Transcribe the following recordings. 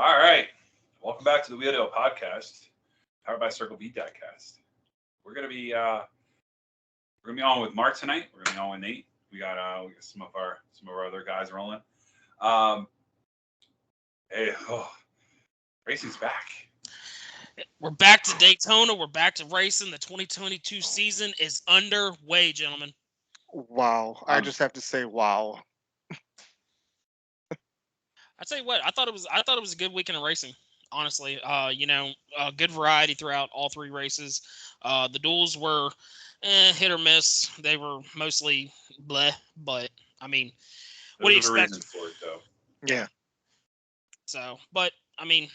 All right. Welcome back to the Wheel Deal Podcast, powered by Circle B Diecast. We're gonna be on with Mark tonight. We're gonna be on with Nate. We got some of our other guys rolling. Um, hey, racing's back. We're back to Daytona. We're back to racing. The 2022 season is underway, gentlemen. Wow. I just have to say, wow. I tell you what, I thought it was a good weekend of racing. Honestly, good variety throughout all three races. The duels were hit or miss. They were mostly bleh, but I mean, what do you There's a expect? reason for it, though. Yeah. So, but I mean,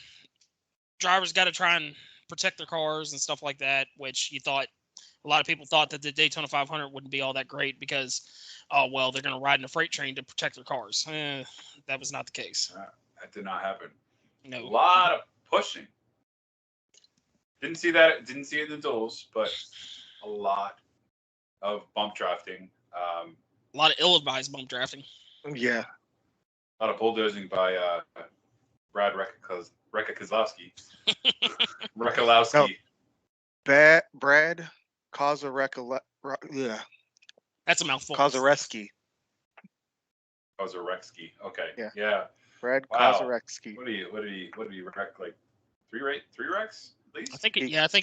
drivers got to try and protect their cars and stuff like that, which a lot of people thought that the Daytona 500 wouldn't be all that great because, oh, well, they're going to ride in a freight train to protect their cars. That was not the case. That did not happen. A No. lot of pushing. Didn't see that. Didn't see it in the duels, but a lot of bump drafting. A lot of ill-advised bump drafting. Yeah. A lot of bulldozing by Brad Rekakowski. Rekalowski. Brad yeah. That's a mouthful. Kozareski. Kozareski. Okay. Yeah. Yeah. Brad Wow. Kozareski. What did he wreck? Like three wrecks at least? I think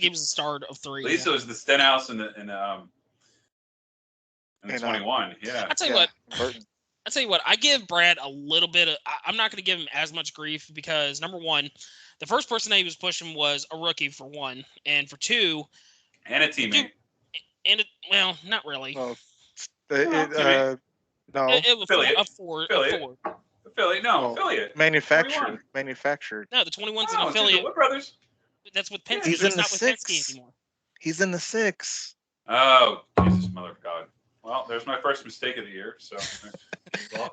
he was the start of three. At least it was the Stenhouse and the 21. Yeah. I tell you what, I give Brad a little bit of. I'm not going to give him as much grief because number one, the first person that he was pushing was a rookie for one, and for two, and a teammate. Well, not really. No. It was Affiliate. a Ford. Affiliate. No, affiliate. Manufactured. 21. No, the 21's an affiliate. What brothers? That's with Penske. He's He's in not the with six. Penske anymore. He's in the 6. Oh, Jesus, mother of God. Well, there's my first mistake of the year. So,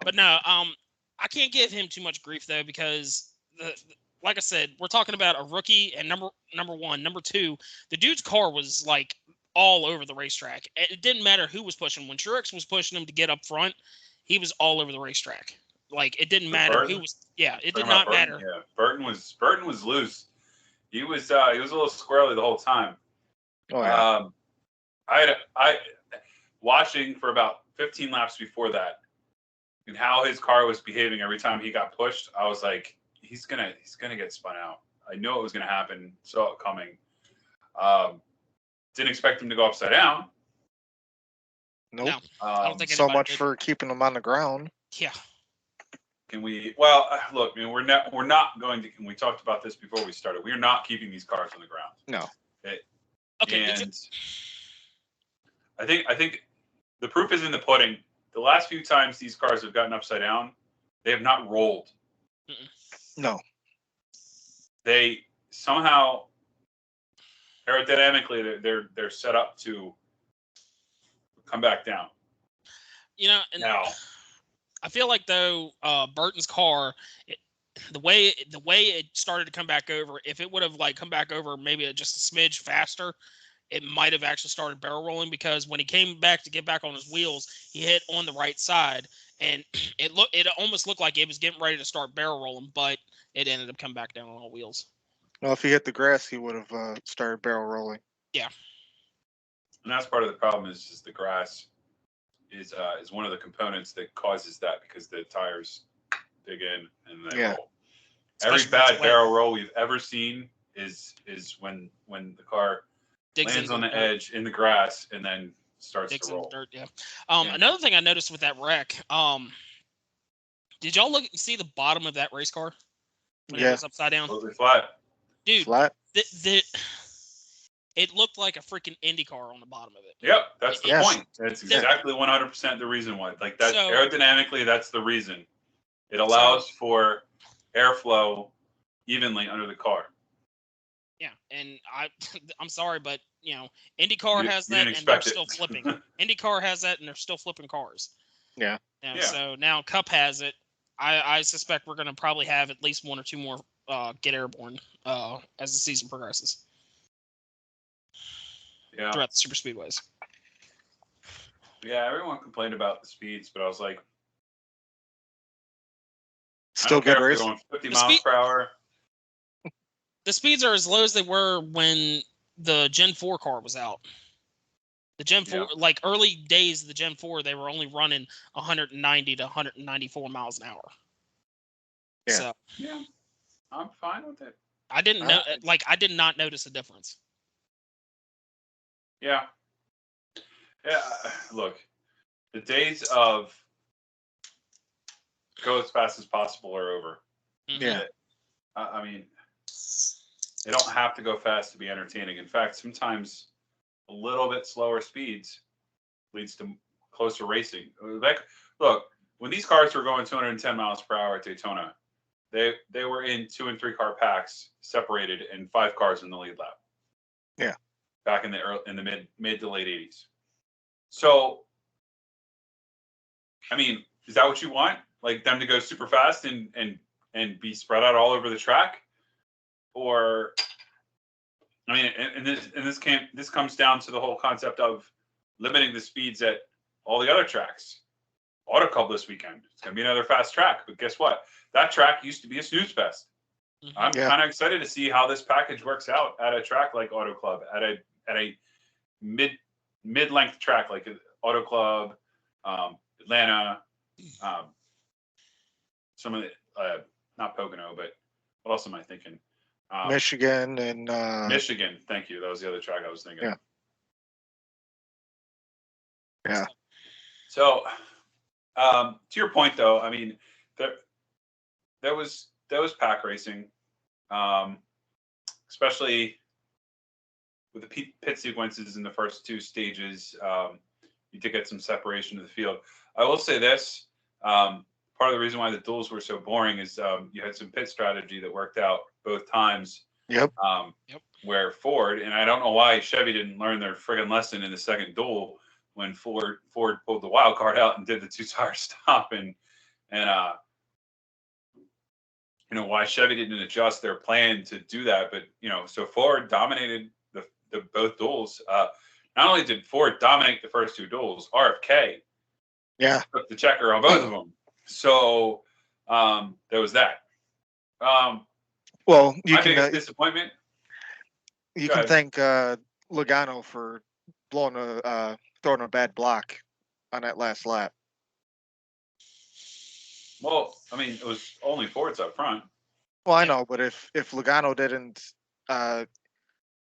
but no, I can't give him too much grief though because like I said, we're talking about a rookie and number one, number two, the dude's car was like all over the racetrack. It didn't matter who was pushing. When Truex was pushing him to get up front, he was all over the racetrack. Like it didn't matter who was. Yeah, it did not matter. Yeah, Burton was loose. He was a little squirrely the whole time. Oh yeah. I watching for about 15 laps before that, and how his car was behaving every time he got pushed. I was like, he's gonna get spun out. I knew it was gonna happen. Saw it coming. Didn't expect him to go upside down. Nope. No, I don't think so much did. for keeping him on the ground. Yeah. Can we? Well, look, I mean, we're not going to. And we talked about this before we started. We are not keeping these cars on the ground. No. Okay. And I think the proof is in the pudding. The last few times these cars have gotten upside down, they have not rolled. No. They somehow aerodynamically they're set up to come back down. And now I feel like though Burton's car, the way it started to come back over, if it would have like come back over maybe just a smidge faster, it might have actually started barrel rolling because when he came back to get back on his wheels, he hit on the right side and it almost looked like it was getting ready to start barrel rolling, but it ended up coming back down on all wheels. Well, if he hit the grass, he would have started barrel rolling. Yeah. And that's part of the problem is the grass is one of the components that causes that because the tires dig in and they roll. Every bad barrel roll we've ever seen is when the car lands on the edge in the grass and then starts to roll. In the dirt, yeah. Another thing I noticed with that wreck, did y'all see the bottom of that race car? When it was upside down? Totally flat. Dude, flat. It looked like a freaking Indy car on the bottom of it. Yep, that's the point. That's exactly 100% the reason why. Like that aerodynamically, that's the reason. It allows for airflow evenly under the car. Yeah, and I'm sorry, but IndyCar has that, and they're still flipping. IndyCar has that, and they're still flipping cars. Yeah. So now Cup has it. I suspect we're going to probably have at least one or two more get airborne as the season progresses. Yeah. Throughout the super speedways. Yeah, everyone complained about the speeds, but I was like, still good race. Going 50 miles per hour. The speeds are as low as they were when the Gen 4 car was out. The Gen 4, like early days of the Gen 4, they were only running 190 to 194 miles an hour. Yeah. So, yeah, I'm fine with it. I didn't know, like, I did not notice a difference. Yeah. Yeah. Look, the days of go as fast as possible are over. Mhm. Yeah. I mean, they don't have to go fast to be entertaining. In fact, sometimes a little bit slower speeds leads to closer racing. Look, when these cars were going 210 miles per hour at Daytona, they were in 2 and 3 car packs, separated, and 5 cars in the lead lap. Yeah. Back in the mid to late 80s. So, I mean, is that what you want? Like them to go super fast and be spread out all over the track? Or, I mean, and this comes down to the whole concept of limiting the speeds at all the other tracks. Auto Club this weekend, it's going to be another fast track, but guess what? That track used to be a snooze fest. Mm-hmm. I'm kind of excited to see how this package works out at a track like Auto Club, at a mid-length track like Auto Club, Atlanta, some of the not Pocono, but what else am I thinking? Michigan and Michigan. Thank you. That was the other track I was thinking. Yeah. Yeah. So, to your point, though, I mean, there was pack racing, especially with the pit sequences in the first 2 stages. You did get some separation of the field. I will say this: part of the reason why the duels were so boring is you had some pit strategy that worked out both times. Yep. Where Ford, and I don't know why Chevy didn't learn their friggin' lesson in the second duel when Ford pulled the wild card out and did the 2-tire stop, and why Chevy didn't adjust their plan to do that. But so Ford dominated the both duels. Not only did Ford dominate the first 2 duels, RFK took the checker on both of them. So there was that. Well, you my can biggest disappointment. You can thank Logano for throwing a bad block on that last lap. Well, I mean, it was only Fords up front. Well, I know, but if Logano didn't, the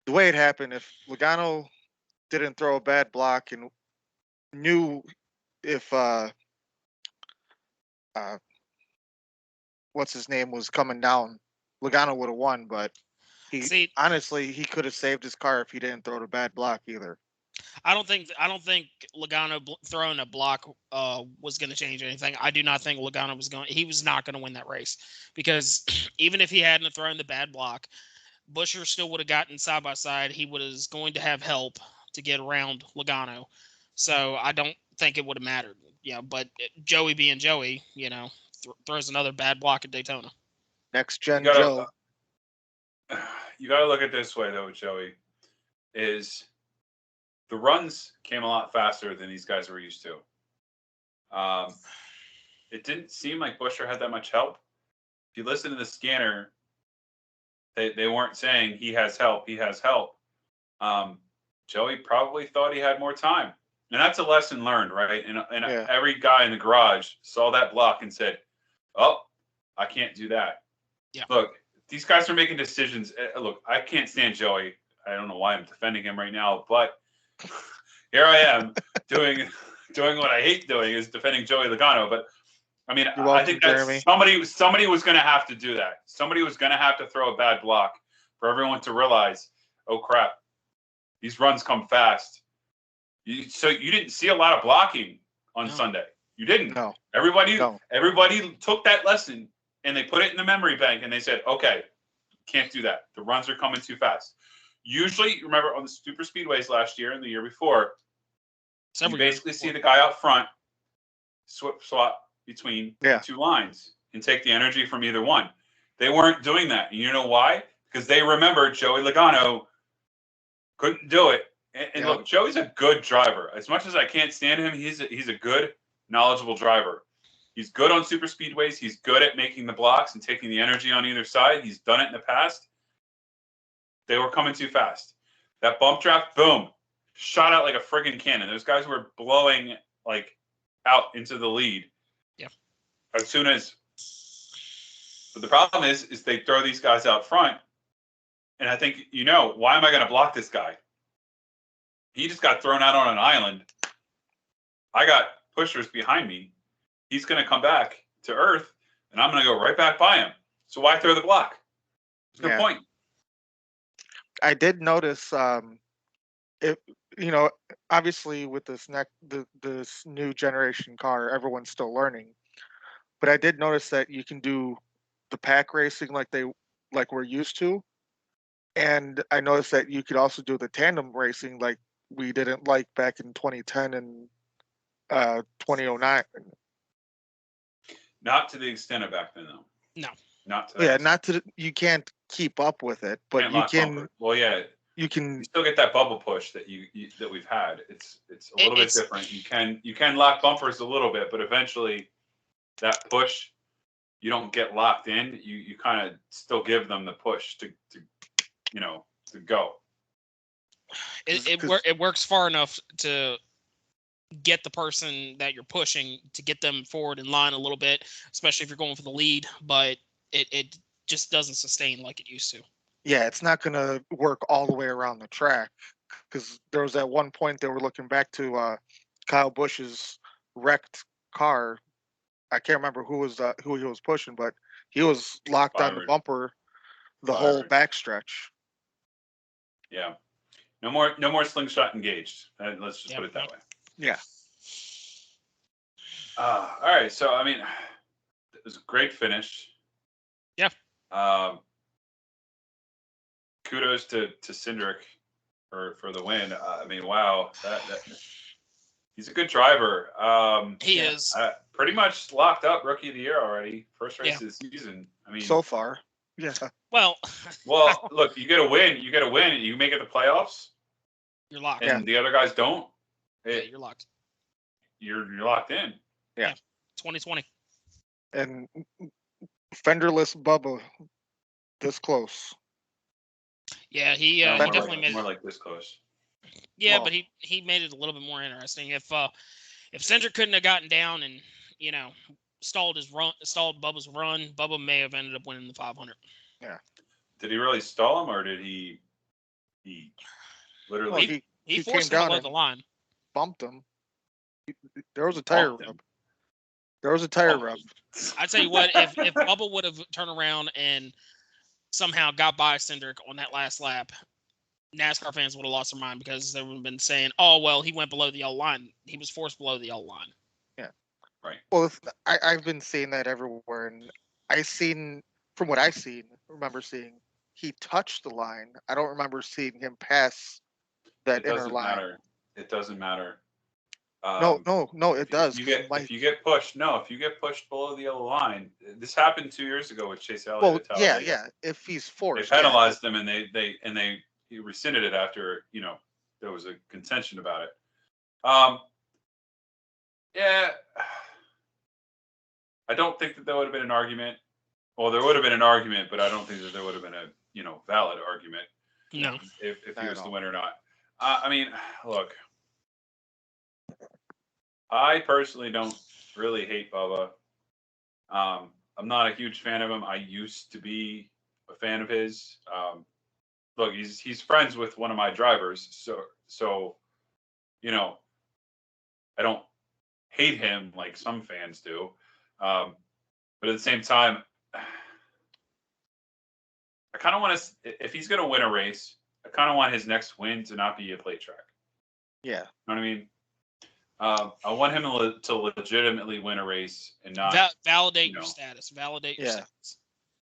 way it happened, if Logano didn't throw a bad block and knew if what's his name was coming down, Logano would have won. But honestly, he could have saved his car if he didn't throw the bad block either. I don't think Logano throwing a block was going to change anything. I do not think Logano was not going to win that race, because even if he hadn't thrown the bad block, Buescher still would have gotten side by side. He was going to have help to get around Logano. So I don't think it would have mattered. But Joey being Joey, throws another bad block at Daytona. Next gen Joe. You got to look at it this way, though, Joey, is the runs came a lot faster than these guys were used to. It didn't seem like Buescher had that much help. If you listen to the scanner, they weren't saying he has help, he has help. Joey probably thought he had more time. And that's a lesson learned, right? And every guy in the garage saw that block and said, oh, I can't do that. Yeah. Look, these guys are making decisions. Look, I can't stand Joey. I don't know why I'm defending him right now, but here I am doing what I hate doing, is defending Joey Logano. But I mean, I think that somebody was going to have to do that. Somebody was going to have to throw a bad block for everyone to realize, oh crap, these runs come fast. So you didn't see a lot of blocking on Sunday. You didn't. No. Everybody took that lesson and they put it in the memory bank and they said, okay, can't do that. The runs are coming too fast. Usually, remember on the super speedways last year and the year before, you basically see the guy out front swap between the 2 lines and take the energy from either one. They weren't doing that. And you know why? Because they remembered Joey Logano couldn't do it. And look, Joey's a good driver. As much as I can't stand him, he's a good, knowledgeable driver. He's good on super speedways. He's good at making the blocks and taking the energy on either side. He's done it in the past. They were coming too fast. That bump draft, boom, shot out like a friggin' cannon. Those guys were blowing like out into the lead. Yeah. As soon as, but the problem is they throw these guys out front, and I think why am I going to block this guy? He just got thrown out on an island. I got pushers behind me. He's going to come back to earth, and I'm going to go right back by him. So why throw the block? There's no point. I did notice, obviously with this this new generation car, everyone's still learning. But I did notice that you can do the pack racing like we're used to, and I noticed that you could also do the tandem racing like we didn't like back in 2010 and 2009. Not to the extent of back then, though. No. Not to that. Not to you can't keep up with it, but you can. Bumper. Well, yeah. You can you still get that bubble push that that we've had. It's a little bit different. You can lock bumpers a little bit, but eventually that push, you don't get locked in. You kind of still give them the push to go. It works far enough to get the person that you're pushing to get them forward in line a little bit, especially if you're going for the lead, but it just doesn't sustain like it used to. Yeah, it's not going to work all the way around the track, because there was at one point they were looking back to Kyle Busch's wrecked car. I can't remember who he was pushing, but he was locked on the bumper the whole backstretch. Yeah, no more slingshot engaged. Let's just put it that way. Yeah. All right, so I mean, it was a great finish. Yeah. Kudos to Cindric for the win. I mean, wow, that he's a good driver. He is pretty much locked up Rookie of the Year already. First race of the season. I mean, so far, yeah. Well, look, you get a win. You make it the playoffs. You're locked. And the other guys don't. You're locked. You're locked in. Yeah. 2020. And fenderless Bubba, this close. Yeah, he definitely made it more like this close. Yeah, but he made it a little bit more interesting. If Cindric couldn't have gotten down and stalled Bubba's run, Bubba may have ended up winning the 500. Yeah. Did he really stall him, or did he literally? He forced him below the line. Bumped him. There was a tire rub. There was a tire rub. I tell you what, if Bubba would have turned around and somehow got by Cindric on that last lap, NASCAR fans would have lost their mind, because they would have been saying, "Oh well, he went below the yellow line. He was forced below the yellow line." Yeah, right. Well, I've been seeing that everywhere, and from what I've remember seeing, he touched the line. I don't remember seeing him pass that inner line. It doesn't matter. No, it does. If you get pushed below the yellow line, this happened 2 years ago with Chase Elliott. Well, yeah. If he's forced, they penalized him, and he rescinded it after there was a contention about it. Yeah, I don't think that there would have been an argument. Well, there would have been an argument, but I don't think that there would have been a valid argument. No, if he was the winner or not. I mean, look. I personally don't really hate Bubba. I'm not a huge fan of him. I used to be a fan of his. Look, he's friends with one of my drivers, so I don't hate him like some fans do. But at the same time, I kind of want to. If he's going to win a race, I kind of want his next win to not be a plate track. Yeah, you know what I mean. I want him to legitimately win a race and not validate your status. Validate your status.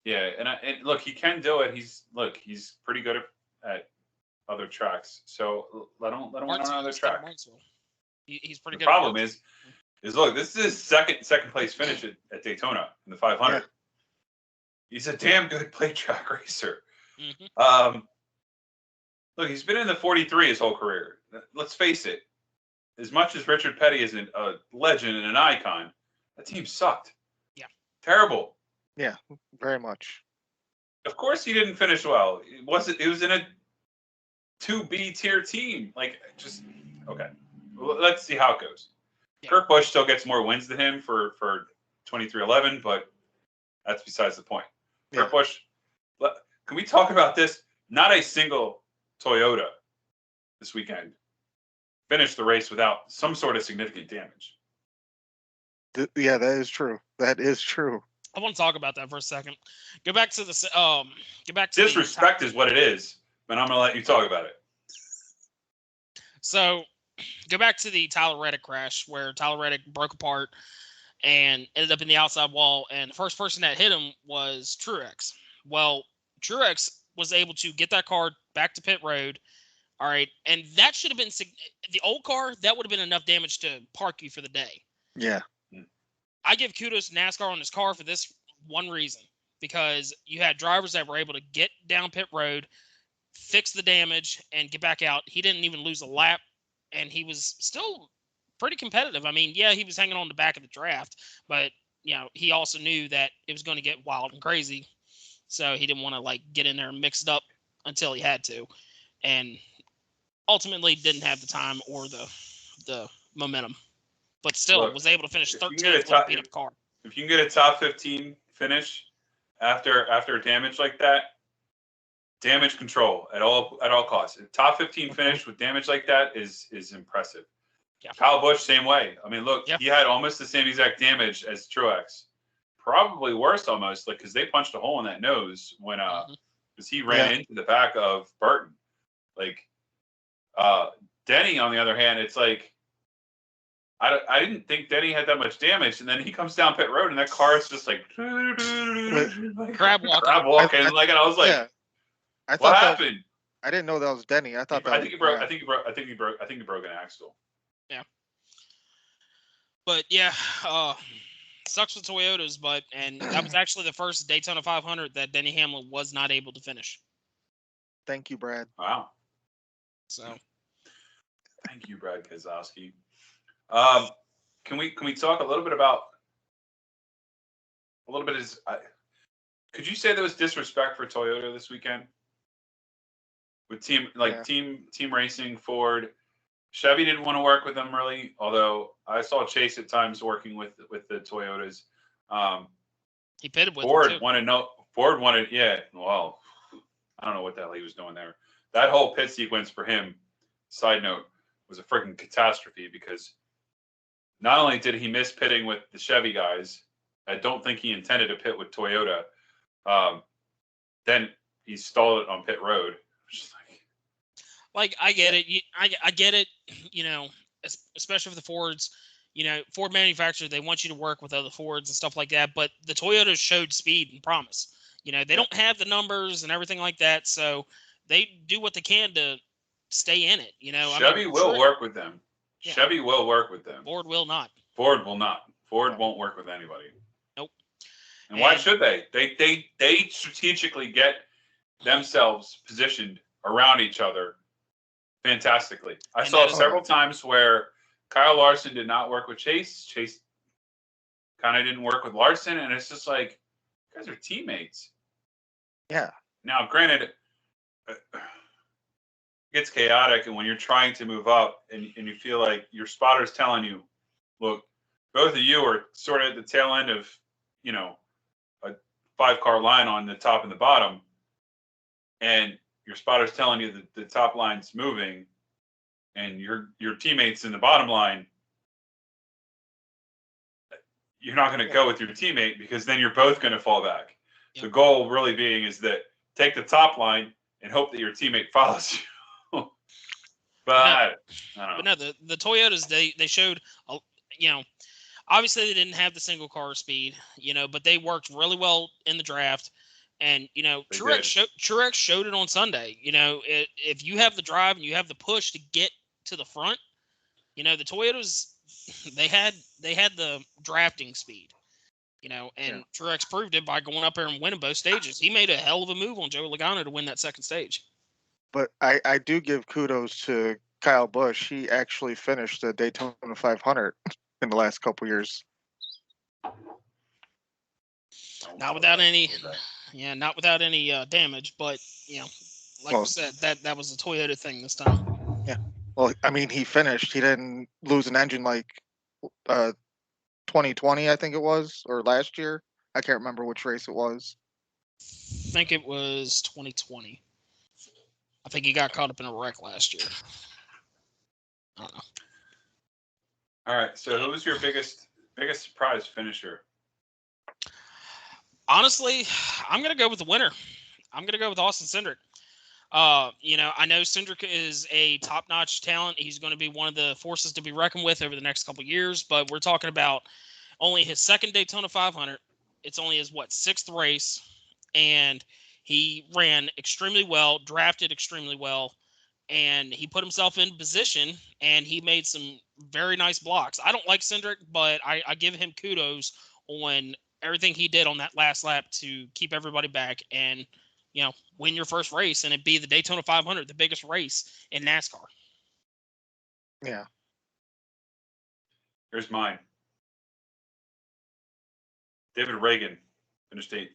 Yeah, and look, he can do it. He's pretty good at other tracks. So let him win on another track. He's pretty good. The problem is look, this is his second place finish at Daytona in the 500. Yeah. He's a damn good plate track racer. Mm-hmm. Look, he's been in the 43 his whole career. Let's face it. As much as Richard Petty is a legend and an icon, that team sucked. Yeah. Terrible. Yeah, very much. Of course, he didn't finish well. It was in a 2B tier team. Like, just okay. Let's see how it goes. Yeah. Kurt Busch still gets more wins than him for 2311, but that's besides the point. Yeah. Kurt Busch. Can we talk about this? Not a single Toyota this weekend finished the race without some sort of significant damage. Yeah, that is true. That is true. I want to talk about that for a second. Go back to the Disrespect is what it is, but I'm going to let you talk about it. So, go back to the Tyler Reddick crash where Tyler Reddick broke apart and ended up in the outside wall, and the first person that hit him was Truex. Well, Truex was able to get that car back to pit road. All right, and that should have been the old car. That would have been enough damage to park you for the day. Yeah. I give kudos to NASCAR on this car for this one reason, because you had drivers that were able to get down pit road, fix the damage, and get back out. He didn't even lose a lap, and he was still pretty competitive. I mean, yeah, he was hanging on the back of the draft, but he also knew that it was going to get wild and crazy, so he didn't want to get in there and mix it up until he had to, and ultimately didn't have the time or the momentum. But still, was able to finish 13th with a beat-up car. If you can get a top 15 finish after a damage like that, damage control at all costs. A top 15 finish with damage like that is impressive. Yeah. Kyle Busch, same way. I mean, look, he had almost the same exact damage as Truex. Probably worse almost, because they punched a hole in that nose when because he ran into the back of Burton. Denny, on the other hand, it's like, I didn't think Denny had that much damage, and then he comes down pit road, and that car is just like crab walking. And I was like, what happened? I didn't know that was Denny. I thought I think he broke an axle. Yeah. But sucks with Toyotas, and that was actually the first Daytona 500 that Denny Hamlin was not able to finish. Thank you, Brad. Wow. So. Thank you, Brad Keselowski. Can we talk a little bit about could you say there was disrespect for Toyota this weekend with team racing? Ford, Chevy didn't want to work with them really, although I saw Chase at times working with the Toyotas. He pitted with Ford wanted well, I don't know what the hell he was doing there. That whole pit sequence for him, side note, was a freaking catastrophe, because not only did he miss pitting with the Chevy guys, I don't think he intended to pit with Toyota. Then he stalled it on pit road. I get it. I get it. Especially for the Fords. Ford manufacturers, they want you to work with other Fords and stuff like that. But the Toyotas showed speed and promise. They don't have the numbers and everything like that, so they do what they can to stay in it. Chevy will work with them. Yeah. Chevy will work with them. Ford will not. Ford will not. Ford won't work with anybody. Nope. And why should they? They strategically get themselves positioned around each other fantastically. I saw several times where Kyle Larson did not work with Chase. Chase kind of didn't work with Larson, and it's just like, you guys are teammates. Yeah. Now, granted, it gets chaotic, and when you're trying to move up and you feel like your spotter's telling you, look, both of you are sort of at the tail end of, a 5-car line on the top and the bottom, and your spotter's telling you that the top line's moving, and your teammate's in the bottom line, you're not going to go with your teammate, because then you're both going to fall back. Yep. The goal really being is that take the top line and hope that your teammate follows you. But I don't know. But the Toyotas, they showed, obviously they didn't have the single car speed, but they worked really well in the draft. And, Truex showed it on Sunday. If you have the drive and you have the push to get to the front, the Toyotas, they had the drafting speed, and Truex proved it by going up there and winning both stages. He made a hell of a move on Joey Logano to win that second stage. But I do give kudos to Kyle Busch. He actually finished the Daytona 500 in the last couple years. Not without any damage, but like you said, that was a Toyota thing this time. Yeah. Well, I mean, he finished. He didn't lose an engine like 2020, I think it was, or last year. I can't remember which race it was. I think it was 2020. I think he got caught up in a wreck last year. I don't know. All right. So who was your biggest surprise finisher? Honestly, I'm gonna go with the winner. I'm gonna go with Austin Cindric. I know Cindric is a top-notch talent. He's going to be one of the forces to be reckoned with over the next couple of years. But we're talking about only his second Daytona 500. It's only his sixth race, and he ran extremely well, drafted extremely well, and he put himself in position, and he made some very nice blocks. I don't like Cindric, but I give him kudos on everything he did on that last lap to keep everybody back and win your first race, and it be the Daytona 500, the biggest race in NASCAR. Yeah. Here's mine. David Reagan finished 8th.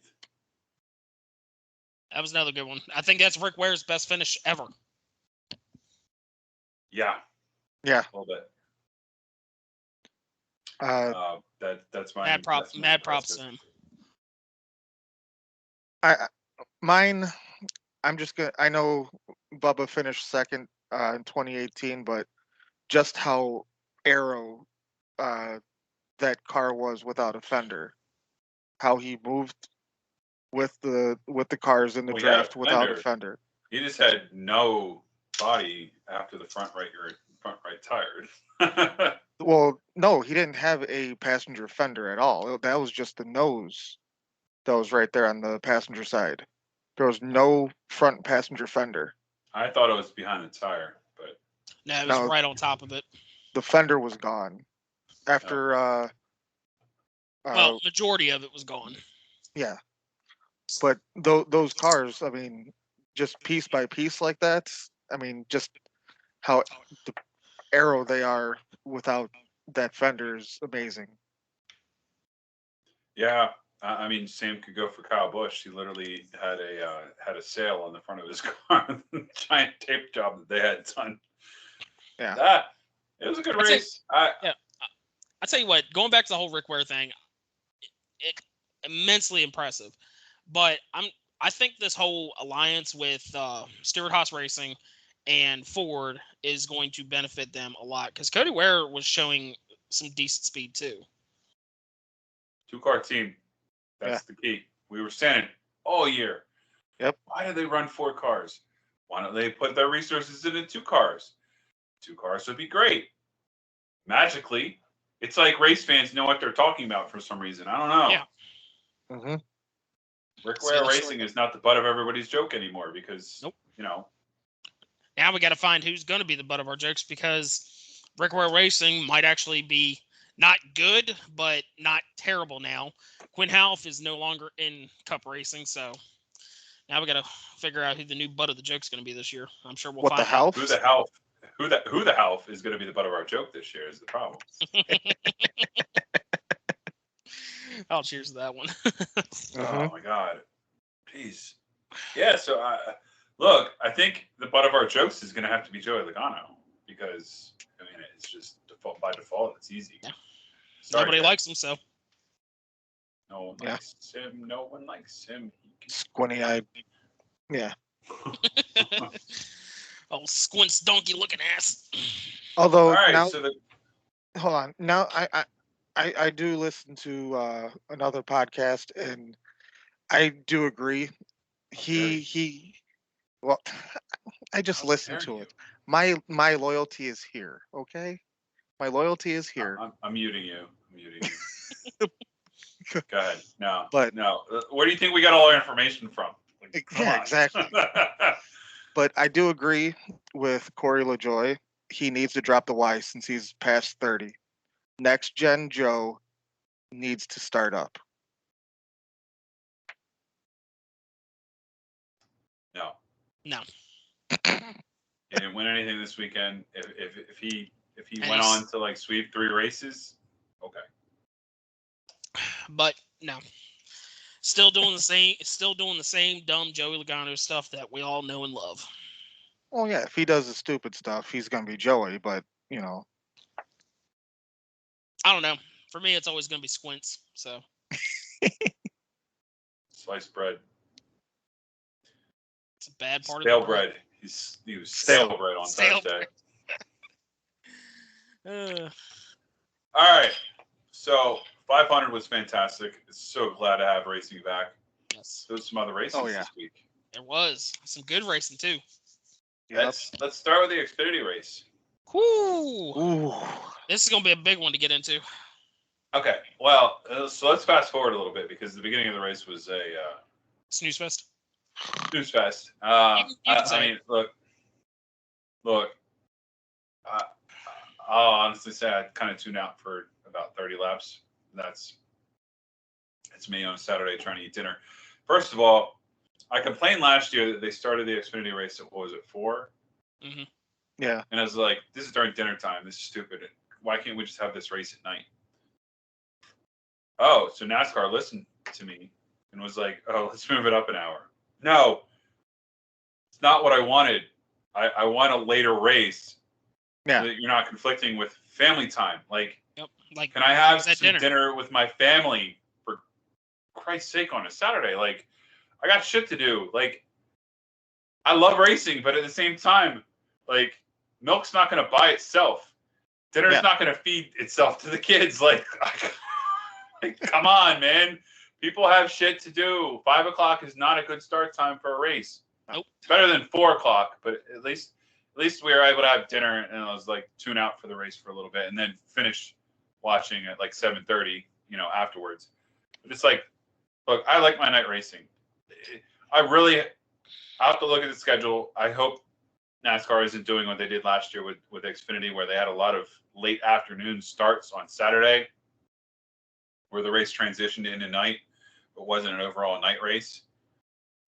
That was another good one. I think that's Rick Ware's best finish ever. Yeah. Yeah. A little bit. That's my mad props to him. Mine. I'm just gonna. I know Bubba finished second in 2018, but just how aero that car was without a fender, how he moved with the cars in the draft without a fender. He just had no body after the front right tire. Well, no, he didn't have a passenger fender at all. That was just the nose that was right there on the passenger side. There was no front passenger fender. I thought it was behind the tire, but no, it was right on top of it. The fender was gone after. Majority of it was gone. Yeah, but those cars, I mean, just piece by piece like that. I mean, just how the aero they are without that fender is amazing. Yeah. I mean, same could go for Kyle Busch. He literally had a sail on the front of his car, giant tape job that they had done. Yeah, it was a good race. I tell you what, going back to the whole Rick Ware thing, it immensely impressive. But I think this whole alliance with Stewart-Haas Racing and Ford is going to benefit them a lot because Cody Ware was showing some decent speed too. 2-car team. That's the key. We were saying all year. Yep. Why do they run 4 cars? Why don't they put their resources into 2 cars? 2 cars would be great. Magically, it's like race fans know what they're talking about for some reason. I don't know. Yeah. Mm-hmm. Rick Ware Racing is not the butt of everybody's joke anymore because, Now we got to find who's going to be the butt of our jokes because Rick Ware Racing might actually be not good, but not terrible now. Quinn Half is no longer in Cup Racing, so now we got to figure out who the new butt of the joke's going to be this year. I'm sure we'll find out. Who the Half? Who the Half is going to be the butt of our joke this year is the problem. I'll cheers to that one. Oh my God, jeez. Yeah. So look, I think the butt of our jokes is going to have to be Joey Logano because it's just by default. It's easy. Yeah. Nobody likes him, so. No one likes him. No one likes him. Squinty-eyed. Yeah. Oh, squints donkey looking ass. Although now, hold on. Now I do listen to another podcast, and I do agree. Well, I just listened to it. My loyalty is here. Okay, my loyalty is here. I'm muting you. Go ahead. No. But no. Where do you think we got all our information from? Exactly. But I do agree with Corey LaJoie. He needs to drop the Y since he's past 30. Next gen Joe needs to start up. No. He didn't win anything this weekend. If he went on to sweep 3 races, okay. But no. Still doing the same dumb Joey Logano stuff that we all know and love. Well, yeah, if he does the stupid stuff, he's gonna be Joey. But I don't know. For me, it's always gonna be Squints. So Sliced bread. it's a bad part Stale of the bread. He was stale bread on Thursday. All right. So 500 was fantastic. So glad to have racing back. Yes. There was some other races this week. There was some good racing too. Yep. Let's start with the Xfinity race. Ooh. This is gonna be a big one to get into. Okay. Well, so let's fast forward a little bit because the beginning of the race was a snooze fest. Snooze fest. You can I mean, look. I'll honestly say I kind of tuned out for about 30 laps. That's me on a Saturday trying to eat dinner. First of all, I complained last year that they started the Xfinity race at, what was it, 4? Mm-hmm. Yeah. And I was like, this is during dinner time. This is stupid. Why can't we just have this race at night? Oh, so NASCAR listened to me and was like, oh, let's move it up an hour. No, it's not what I wanted. I want a later race. Yeah. So that you're not conflicting with family time. Like, Yep. Like, can I have some dinner with my family, for Christ's sake, on a Saturday? Like, I got shit to do. Like, I love racing, but at the same time, like, milk's not going to buy itself. Dinner's not going to feed itself to the kids. Like, come on, man. People have shit to do. 5 o'clock is not a good start time for a race. Nope. It's better than 4 o'clock, but at least we were able to have dinner, and I was like tune out for the race for a little bit, and then finish watching at like 7:30, afterwards. But it's like, look, I like my night racing. I have to look at the schedule. I hope NASCAR isn't doing what they did last year with Xfinity, where they had a lot of late afternoon starts on Saturday, where the race transitioned into night, but wasn't an overall night race.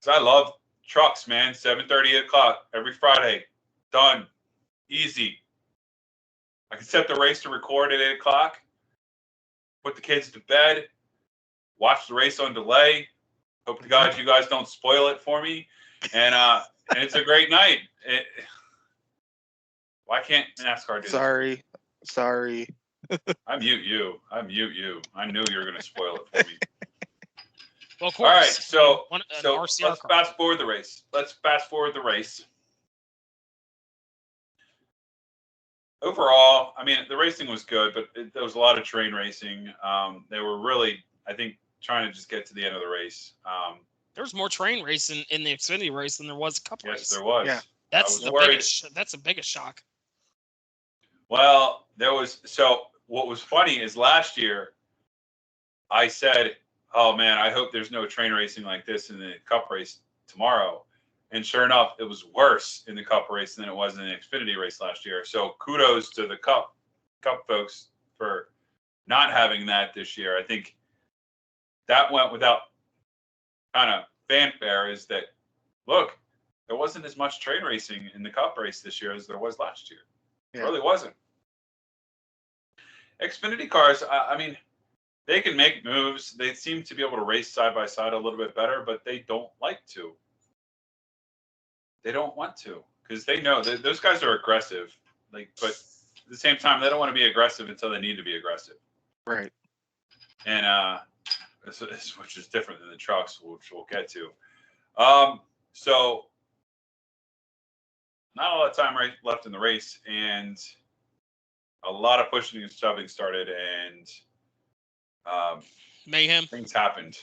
Because I love trucks, man. 7:30, 8 o'clock every Friday. Done. Easy. I can set the race to record at 8 o'clock, put the kids to bed, watch the race on delay. Hope to God you guys don't spoil it for me. And it's a great night. Why can't NASCAR do this? Sorry. I mute you. I knew you were going to spoil it for me. Well, of course. All right, so let's car. fast forward the race. Overall, I mean, the racing was good, but there was a lot of train racing. They were really, I think, trying to just get to the end of the race. There was more train racing in the Xfinity race than there was a cup race. Yes, there was. Yeah, that's the biggest shock. Well, what was funny is last year, I said, oh man, I hope there's no train racing like this in the cup race tomorrow. And sure enough, it was worse in the cup race than it was in the Xfinity race last year. So kudos to the cup folks for not having that this year. I think that went without kind of fanfare, is that, look, there wasn't as much train racing in the cup race this year as there was last year. Yeah. It really wasn't. Xfinity cars, I mean, they can make moves. They seem to be able to race side by side a little bit better, but they don't like to. They don't want to, because they know that those guys are aggressive. But at the same time, they don't want to be aggressive until they need to be aggressive. Right. And which is different than the trucks, which we'll get to. So not a lot of time left in the race, and a lot of pushing and shoving started, and mayhem. Things happened.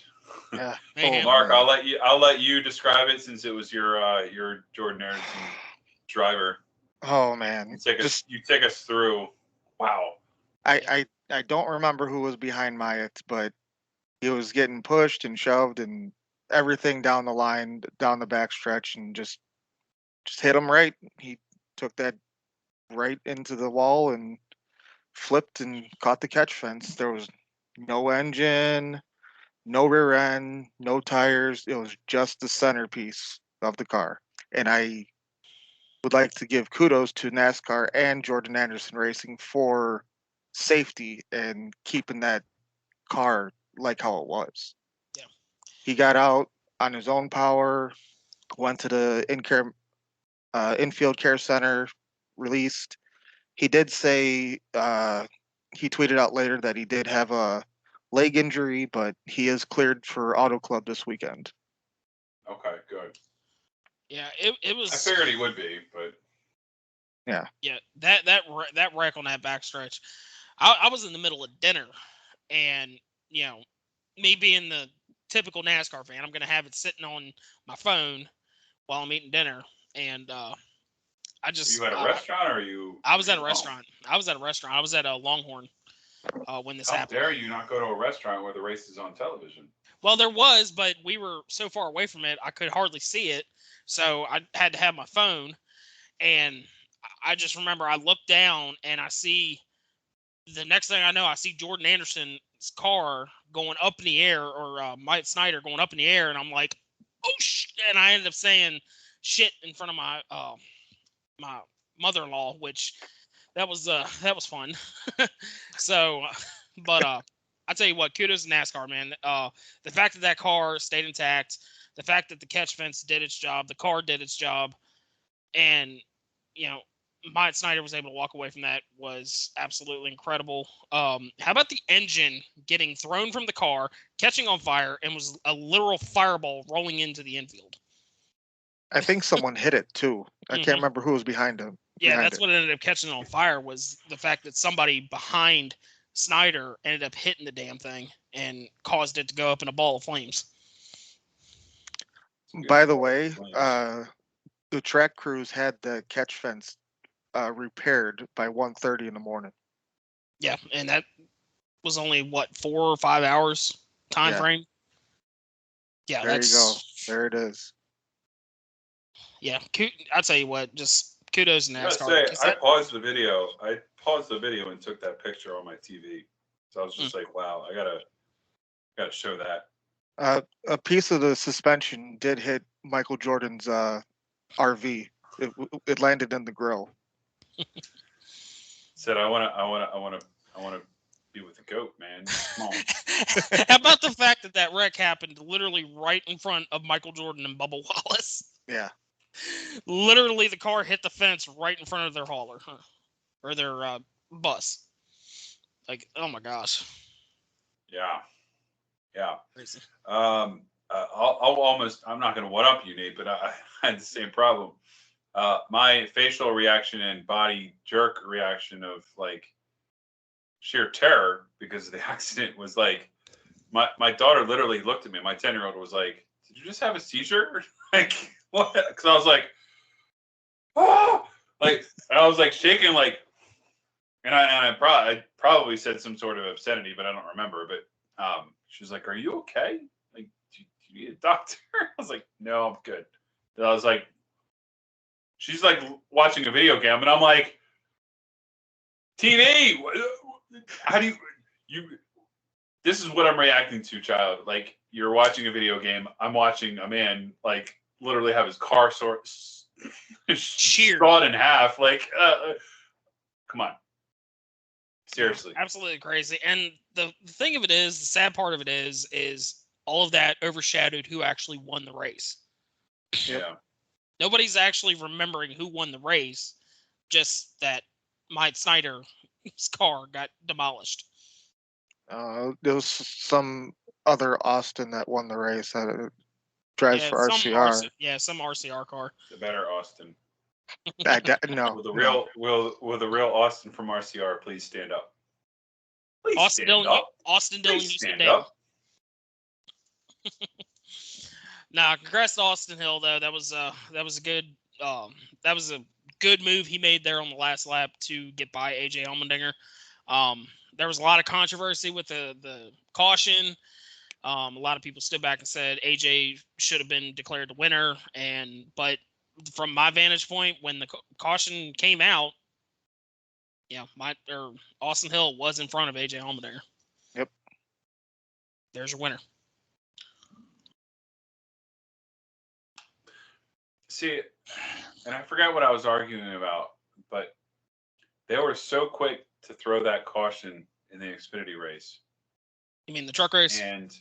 Yeah. Mark, I'll let you describe it, since it was your Jordan Anderson driver. Oh man. You take us through. Wow. I don't remember who was behind Myatt, but he was getting pushed and shoved and everything down the line, down the backstretch, and just hit him right. He took that right into the wall and flipped and caught the catch fence. There was no engine, no rear end, no tires. It was just the centerpiece of the car. And I would like to give kudos to NASCAR and Jordan Anderson Racing for safety and keeping that car like how it was. Yeah. He got out on his own power, went to the infield care center, released. He did say he tweeted out later that he did have a leg injury, but he is cleared for Auto Club this weekend. Okay, good. Yeah, it was. I figured he would be, but yeah, that wreck on that backstretch. I was in the middle of dinner, and me being the typical NASCAR fan, I'm gonna have it sitting on my phone while I'm eating dinner, and I just. Are you at a restaurant, or are you? I was at a restaurant. I was at a Longhorn when this happened. How dare you not go to a restaurant where the race is on television? Well, there was, but we were so far away from it, I could hardly see it. So I had to have my phone. And I just remember I looked down and I see the next thing I know, I see Jordan Anderson's car going up in the air, or Mike Snyder going up in the air. And I'm like, oh, shit. And I ended up saying shit in front of my my mother-in-law, which that was fun. So, but I tell you what, kudos to NASCAR, man. The fact that car stayed intact, the fact that the catch fence did its job, the car did its job, and Myatt Snyder was able to walk away from that was absolutely incredible. How about the engine getting thrown from the car, catching on fire, and was a literal fireball rolling into the infield? I think someone hit it too. I can't remember who was behind him. Yeah, that's what ended up catching on fire, was the fact that somebody behind Snyder ended up hitting the damn thing and caused it to go up in a ball of flames. By the way, the track crews had the catch fence repaired by 1:30 in the morning. Yeah, and that was only 4 or 5 hours time frame. Yeah, there you go. There it is. Yeah, I'll tell you what, just kudos to NASCAR. I paused the video. And took that picture on my TV. So I was just like, wow, I gotta show that. A piece of the suspension did hit Michael Jordan's RV. It landed in the grill. Said, I wanna be with the GOAT, man. Come on. How about the fact that wreck happened literally right in front of Michael Jordan and Bubba Wallace? Yeah. Literally, the car hit the fence right in front of their hauler, or their bus. Like, oh my gosh. Yeah. Crazy. I'm not going to one up you, Nate, but I had the same problem. My facial reaction and body jerk reaction of like sheer terror because of the accident was like, my daughter literally looked at me. My 10-year-old was like, "Did you just have a seizure?" Like, what? Because I was like, oh, like, and I was like shaking, like, and I probably said some sort of obscenity, but I don't remember. But she was like, "Are you okay? Like, do you need a doctor?" I was like, "No, I'm good." And I was like, she's like watching a video game, and I'm like, "TV, how do you? This is what I'm reacting to, child. Like, you're watching a video game. I'm watching a man like literally have his car sawed in half. Like, come on, seriously, absolutely crazy." And the thing of it is, the sad part of it is all of that overshadowed who actually won the race. Yeah, nobody's actually remembering who won the race. Just that Mike Snyder's car got demolished. There was some other Austin that won the race that drives for RCR. Some RCR car. The better Austin. No. Will the real Austin from RCR please stand up? Please Austin Dillon, you stand up. Nah, congrats to Austin Hill though. That was a good move he made there on the last lap to get by AJ Allmendinger. There was a lot of controversy with the caution. A lot of people stood back and said AJ should have been declared the winner, but from my vantage point, when the caution came out, Austin Hill was in front of AJ Allmendinger. Yep. There's your winner. See, and I forgot what I was arguing about, but they were so quick to throw that caution in the Xfinity race. You mean the truck race? And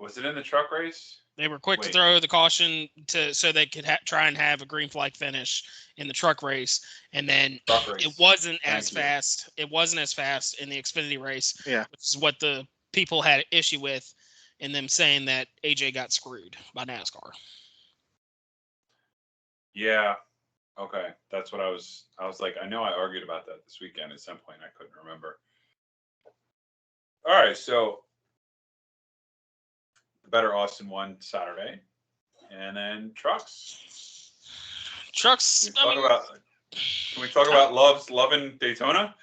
Was it in the truck race? They were quick to throw the caution so they could try and have a green flag finish in the truck race, and then it wasn't as fast. It wasn't as fast in the Xfinity race, which is what the people had an issue with, in them saying that AJ got screwed by NASCAR. Yeah. Okay. That's what I was like, I know I argued about that this weekend at some point. I couldn't remember. All right. So the Better Austin won Saturday, and then trucks. Can we talk about loving Daytona?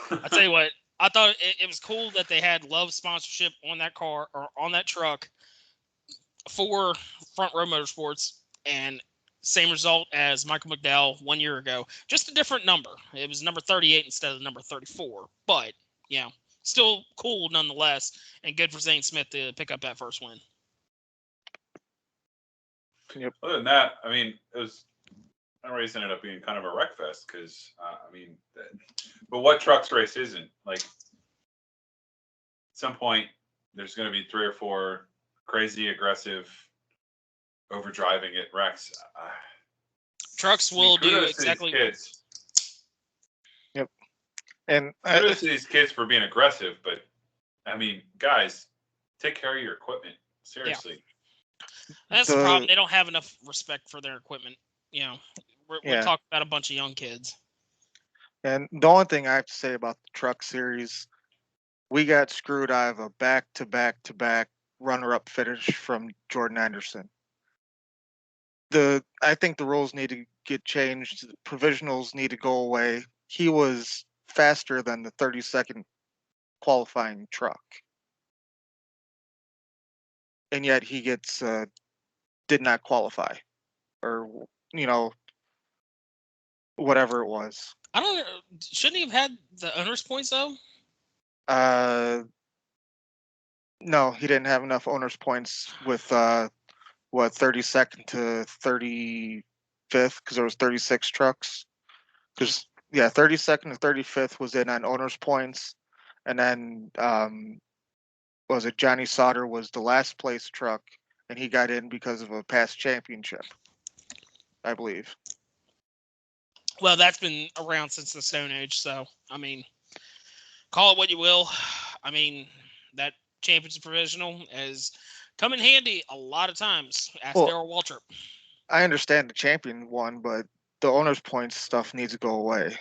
I tell you what, I thought it was cool that they had Love sponsorship on that car or on that truck for Front Row Motorsports, and same result as Michael McDowell 1 year ago. Just a different number. It was number 38 instead of number 34. But, still cool nonetheless, and good for Zane Smith to pick up that first win. Yep. Other than that, I mean, that race ended up being kind of a wreck fest because, but what trucks race isn't? Like, at some point, there's going to be 3 or 4 crazy, aggressive, overdriving it wrecks. Trucks will do exactly. Kids. Yep. And kudos to these kids for being aggressive, but I mean, guys, take care of your equipment. Seriously. Yeah. That's the problem. They don't have enough respect for their equipment. We're talking about a bunch of young kids. And the only thing I have to say about the truck series, we got screwed out of a back-to-back runner-up finish from Jordan Anderson. I think the rules need to get changed. The provisionals need to go away. He was faster than the 32nd qualifying truck, and yet he did not qualify, or whatever it was. I don't know. Shouldn't he have had the owner's points though? No, he didn't have enough owner's points with 32nd to 35th, because there was 36 trucks. Because 32nd to 35th was in on owner's points, and then was it Johnny Sauter was the last place truck, and he got in because of a past championship, I believe. Well, that's been around since the Stone Age, so I mean, call it what you will. I mean, that championship provisional has come in handy a lot of times. Ask Darrell Waltrip. I understand the champion won, but the owner's points stuff needs to go away.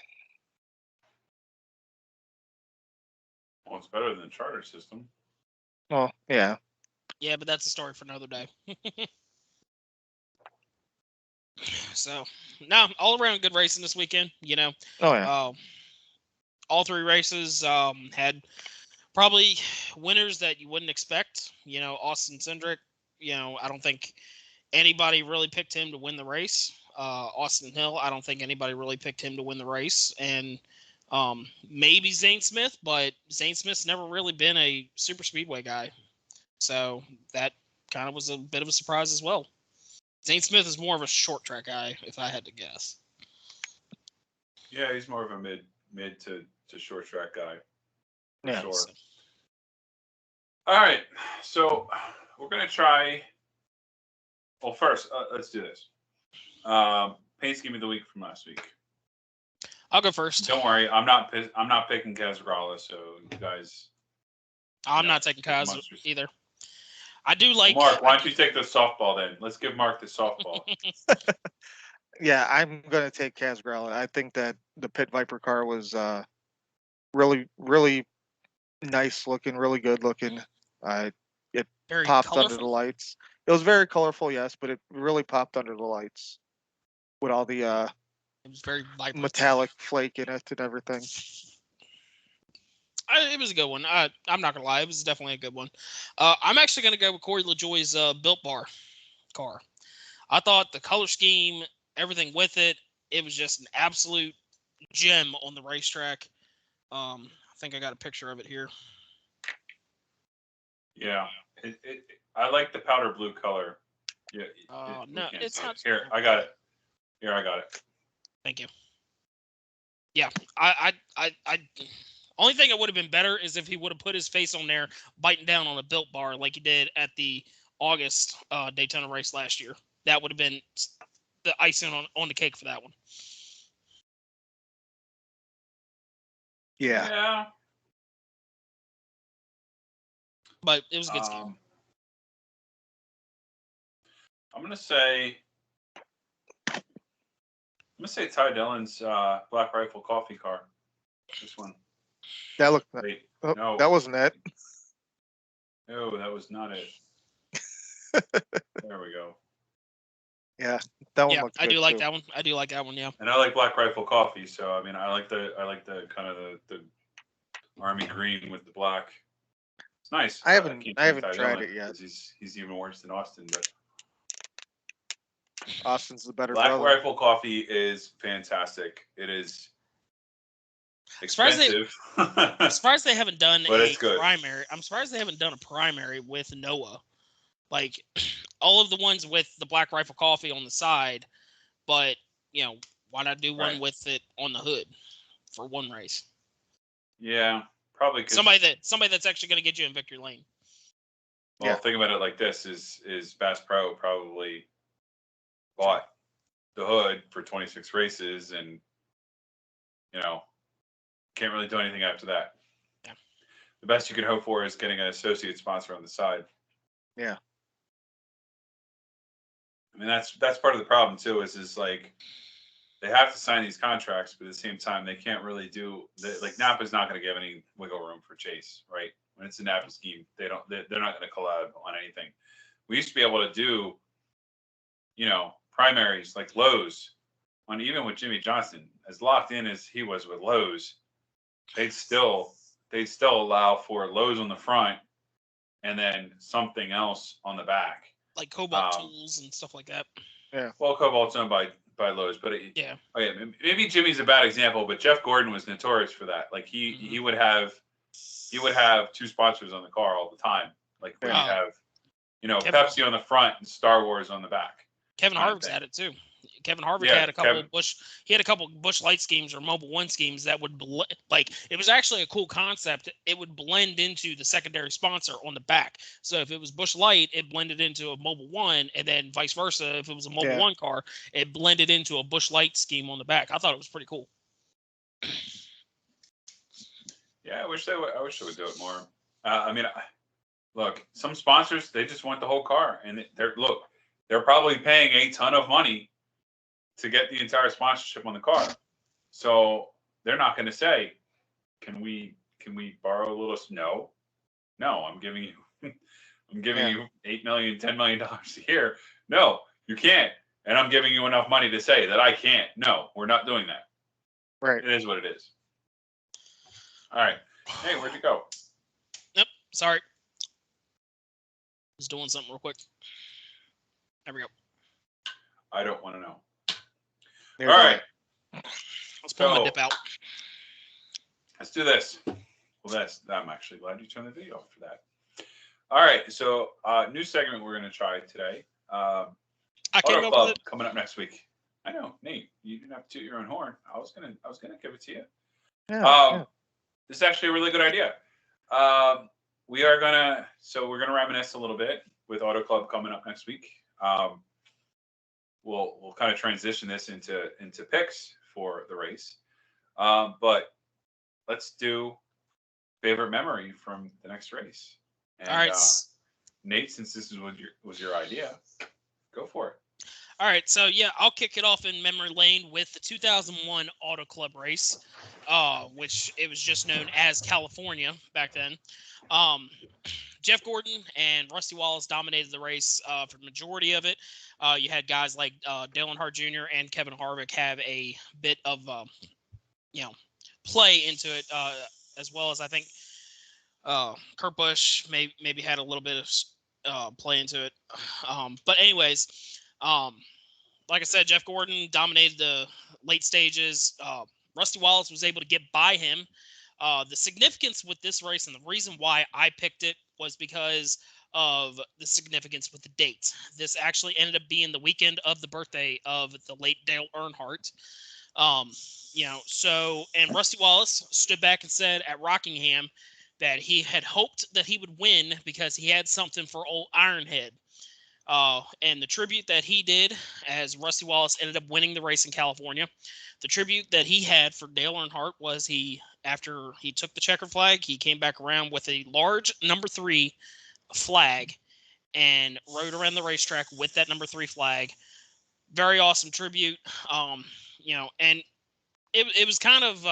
Well, it's better than the charter system. Well, yeah. Yeah, but that's a story for another day. So, no, all around good racing this weekend, Oh, yeah. All 3 races had probably winners that you wouldn't expect. Austin Cindric, I don't think anybody really picked him to win the race. Austin Hill, I don't think anybody really picked him to win the race. And maybe Zane Smith, but Zane Smith's never really been a super speedway guy. So that kind of was a bit of a surprise as well. Zane Smith is more of a short track guy, if I had to guess. Yeah, he's more of a mid to short track guy. Yeah. Sure. All right, so we're gonna try. Well, first, let's do this. Paint scheme of the week from last week. I'll go first. Don't worry, I'm not picking Kaz Grala, so you guys. I'm not taking Kaz either. I do like. Well, Mark, why don't you take the softball then? Let's give Mark the softball. Yeah, I'm gonna take Kaz Grala. I think that the Pit Viper car was really, really nice looking, really good looking. It very popped colorful. Under the lights. It was very colorful, yes, but it really popped under the lights with all the it was very vibrant. Metallic flake in it and everything. It was a good one. I'm not gonna lie, it was definitely a good one. I'm actually gonna go with Corey LaJoie's Built Bar car. I thought the color scheme, everything with it, it was just an absolute gem on the racetrack. I think I got a picture of it here. Yeah, I like the powder blue color. Yeah. No, it's not. Here, I got it. Here, I got it. Thank you. Yeah, I Only thing that would have been better is if he would have put his face on there, biting down on a Built Bar like he did at the August Daytona race last year. That would have been the icing on the cake for that one. Yeah. But it was a good scheme. I'm gonna say Ty Dillon's Black Rifle coffee car. This one. That looked. Wait, Oh, no. That wasn't it. No, that was not it. There we go. Yeah, that one. Yeah, looked I good do like too. that one. I do like that one. Yeah. And I like Black Rifle coffee, so I mean, I like the kind of the army green with the black. It's nice. I haven't Ty tried Dillon it yet. 'cause he's even worse than Austin, but Austin's the better Black brother. Rifle coffee is fantastic. It is expensive. I'm surprised they haven't done But a it's good. primary. I'm surprised they haven't done a primary with Noah. Like all of the ones with the Black Rifle coffee on the side, but why not do one Right. with it on the hood for one race? Yeah, probably 'cause Somebody that's actually going to get you in victory lane. Well, Yeah. think about it like this: is Bass Pro probably bought the hood for 26 races, and can't really do anything after that. Yeah. The best you can hope for is getting an associate sponsor on the side. Yeah. I mean, that's part of the problem too. Is like they have to sign these contracts, but at the same time, they can't really do. Like Napa's not going to give any wiggle room for Chase, right? When it's a Napa scheme, they're not going to collab on anything. We used to be able to do, primaries like Lowe's, on even with Jimmy Johnson, as locked in as he was with Lowe's, they'd still allow for Lowe's on the front, and then something else on the back, like Cobalt tools and stuff like that. Yeah. Well, Cobalt's owned by Lowe's, but Yeah. Maybe Jimmy's a bad example, but Jeff Gordon was notorious for that. Like he would have two sponsors on the car all the time. Like where you have, Pepsi on the front and Star Wars on the back. Kevin Harvick's had it too. Kevin Harvick had a couple Busch Light schemes or Mobil 1 schemes that would it was actually a cool concept. It would blend into the secondary sponsor on the back. So if it was Busch Light, it blended into a Mobil 1, and then vice versa. If it was a Mobil 1 car, it blended into a Busch Light scheme on the back. I thought it was pretty cool. Yeah, I wish they would do it more. Look, some sponsors, they just want the whole car, and they're probably paying a ton of money to get the entire sponsorship on the car. So they're not going to say, can we borrow a little? No, I'm giving you $8 million, $10 million a year. No, you can't. And I'm giving you enough money to say that I can't. No, we're not doing that. Right. It is what it is. All right. Hey, where'd you go? Yep. Sorry. Just doing something real quick. There we go. I don't want to know. There All right. Let's pull my dip out. Let's do this. Well, I'm actually glad you turned the video off for that. All right. So, new segment we're going to try today. I came Auto up Club with it. coming up next week. I know, Nate. You didn't have to toot your own horn. I was gonna give it to you. Yeah. This is actually a really good idea. We're gonna reminisce a little bit with Auto Club coming up next week. We'll kind of transition this into picks for the race. But let's do favorite memory from the next race. And, all right, Nate, since this was your idea, go for it. All right, so yeah, I'll kick it off in memory lane with the 2001 Auto Club race, which it was just known as California back then. Jeff Gordon and Rusty Wallace dominated the race for the majority of it. You had guys like Dale Earnhardt Jr. and Kevin Harvick have a bit of play into it, as well as I think Kurt Busch maybe had a little bit of play into it. But anyways, like I said, Jeff Gordon dominated the late stages. Rusty Wallace was able to get by him. The significance with this race and the reason why I picked it was because of the significance with the date. This actually ended up being the weekend of the birthday of the late Dale Earnhardt. And Rusty Wallace stood back and said at Rockingham that he had hoped that he would win because he had something for old Ironhead. And the tribute that he did, as Rusty Wallace ended up winning the race in California, the tribute that he had for Dale Earnhardt was after he took the checker flag, he came back around with a large number 3 flag and rode around the racetrack with that number 3 flag. Very awesome tribute. And it was kind of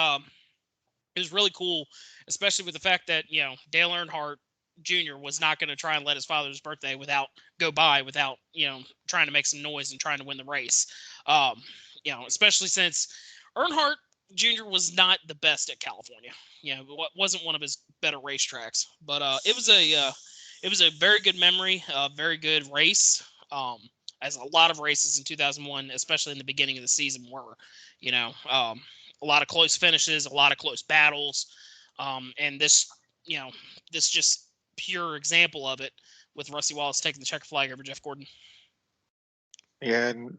it was really cool, especially with the fact that Dale Earnhardt Jr. was not going to try and let his father's birthday go by without trying to make some noise and trying to win the race. Especially since Earnhardt Jr. was not the best at California. Wasn't one of his better racetracks, but it was a very good memory, a very good race. As a lot of races in 2001, especially in the beginning of the season, were, a lot of close finishes, a lot of close battles, and this just pure example of it with Rusty Wallace taking the checker flag over Jeff Gordon. Yeah, and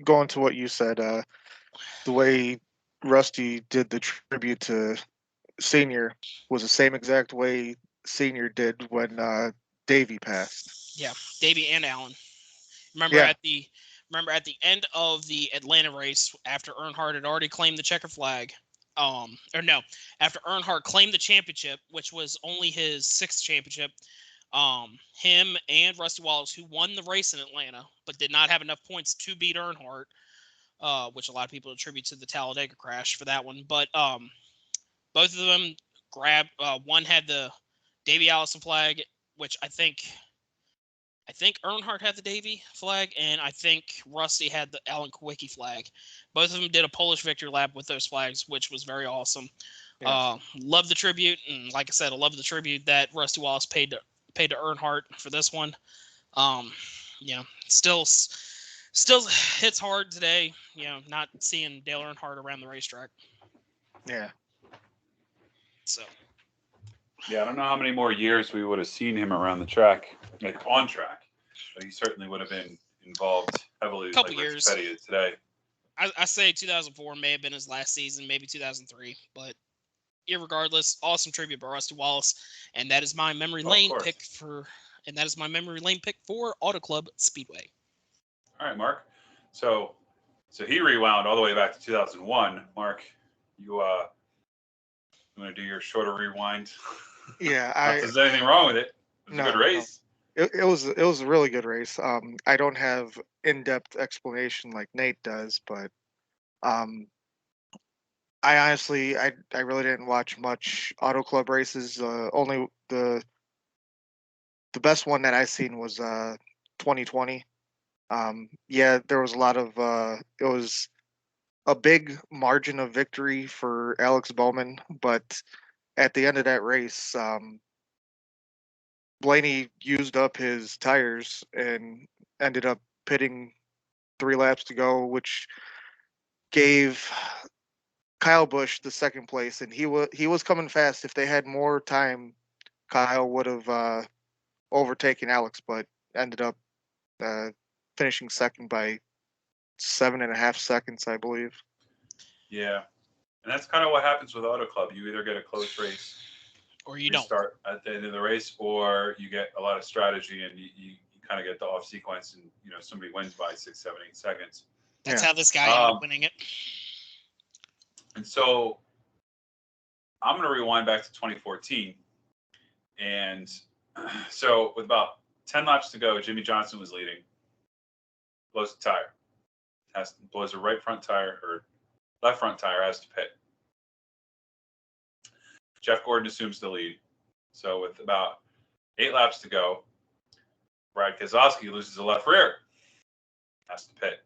going to what you said, the way Rusty did the tribute to Senior was the same exact way Senior did when Davey passed. Yeah, Davey and Allen. Remember at the end of the Atlanta race, after Earnhardt had already claimed the checker flag, after Earnhardt claimed the championship, which was only his 6th championship, him and Rusty Wallace, who won the race in Atlanta, but did not have enough points to beat Earnhardt, which a lot of people attribute to the Talladega crash for that one. But both of them grabbed. One had the Davey Allison flag, which I think Earnhardt had the Davey flag, and I think Rusty had the Alan Kulwicki flag. Both of them did a Polish victory lap with those flags, which was very awesome. Yes. Love the tribute, and like I said, I love the tribute that Rusty Wallace paid to Earnhardt for this one. Still hits hard today. Not seeing Dale Earnhardt around the racetrack. Yeah. So. Yeah, I don't know how many more years we would have seen him around the track, like on track, but he certainly would have been involved heavily. A couple years. Petty is today. I say 2004 may have been his last season, maybe 2003, but irregardless, awesome tribute by Rusty Wallace, and that is my memory lane pick for Auto Club Speedway. All right, Mark. So he rewound all the way back to 2001. Mark, you want to do your shorter rewind? Yeah, Not there's anything wrong with it. It was a good race. No. It was a really good race. I don't have in-depth explanation like Nate does, but I honestly I really didn't watch much Auto Club races. Only the best one that I seen was 2020. Yeah, there was a lot of it was a big margin of victory for Alex Bowman, but at the end of that race, Blaney used up his tires and ended up pitting 3 laps to go, which gave Kyle Busch the 2nd place, and he was coming fast. If they had more time, Kyle would have overtaken Alex, but ended up finishing 2nd by 7.5 seconds, I believe. Yeah, and that's kind of what happens with Auto Club. You either get a close race, or you start at the end of the race, or you get a lot of strategy and you kind of get the off sequence, and somebody wins by 6, 7, 8 seconds. That's how this guy ended up winning it. And so I'm going to rewind back to 2014, and so with about 10 laps to go, Jimmy Johnson was leading. Blows the tire. Blows a right front tire or left front tire, has to pit. Jeff Gordon assumes the lead. So with about 8 laps to go, Brad Keselowski loses the left rear, has to pit.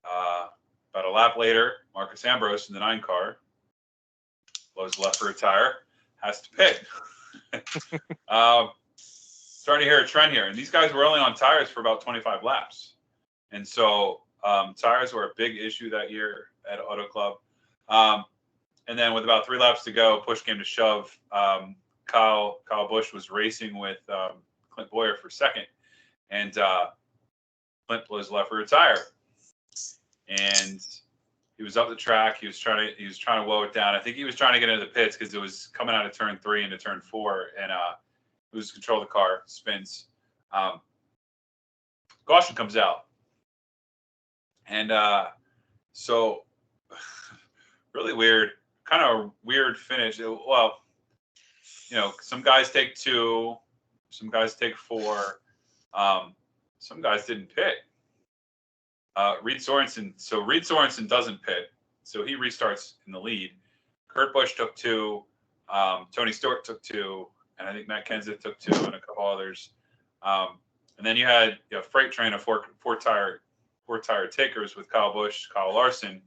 About a lap later, Marcus Ambrose in the 9 car blows the left rear tire, has to pit. Starting to hear a trend here, and these guys were only on tires for about 25 laps, and so tires were a big issue that year at Auto Club. And then with about 3 laps to go, push came to shove. Kyle Busch was racing with Clint Bowyer for 2nd, and Clint blows the left rear tire. And He was up the track. He was trying to woe it down. I think he was trying to get into the pits because it was coming out of turn 3 into turn 4, and loses control of the car, spins. Gaution comes out, and so really weird, kind of weird finish. Well, some guys take 2, some guys take 4, some guys didn't pit. Reed Sorensen doesn't pit, so he restarts in the lead. Kurt Busch took 2, Tony Stewart took 2, and I think Matt Kenseth took 2, and a couple others. And then you had freight train of four tire takers with Kyle Busch, Kyle Larson,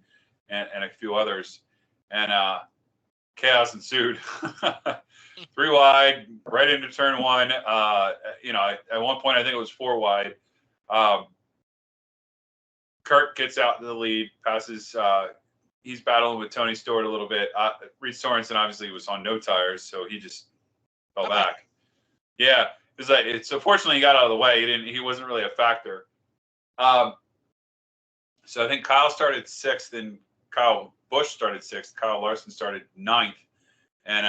and a few others, and chaos ensued. 3 wide, right into turn 1. At one point I think it was 4 wide. Kurt gets out to the lead, passes. He's battling with Tony Stewart a little bit. Reed Sorensen obviously was on no tires, so he just fell back. Yeah, so fortunately he got out of the way. He wasn't really a factor. So I think Kyle started 6th, and Kyle Busch started 6th. Kyle Larson started 9th, and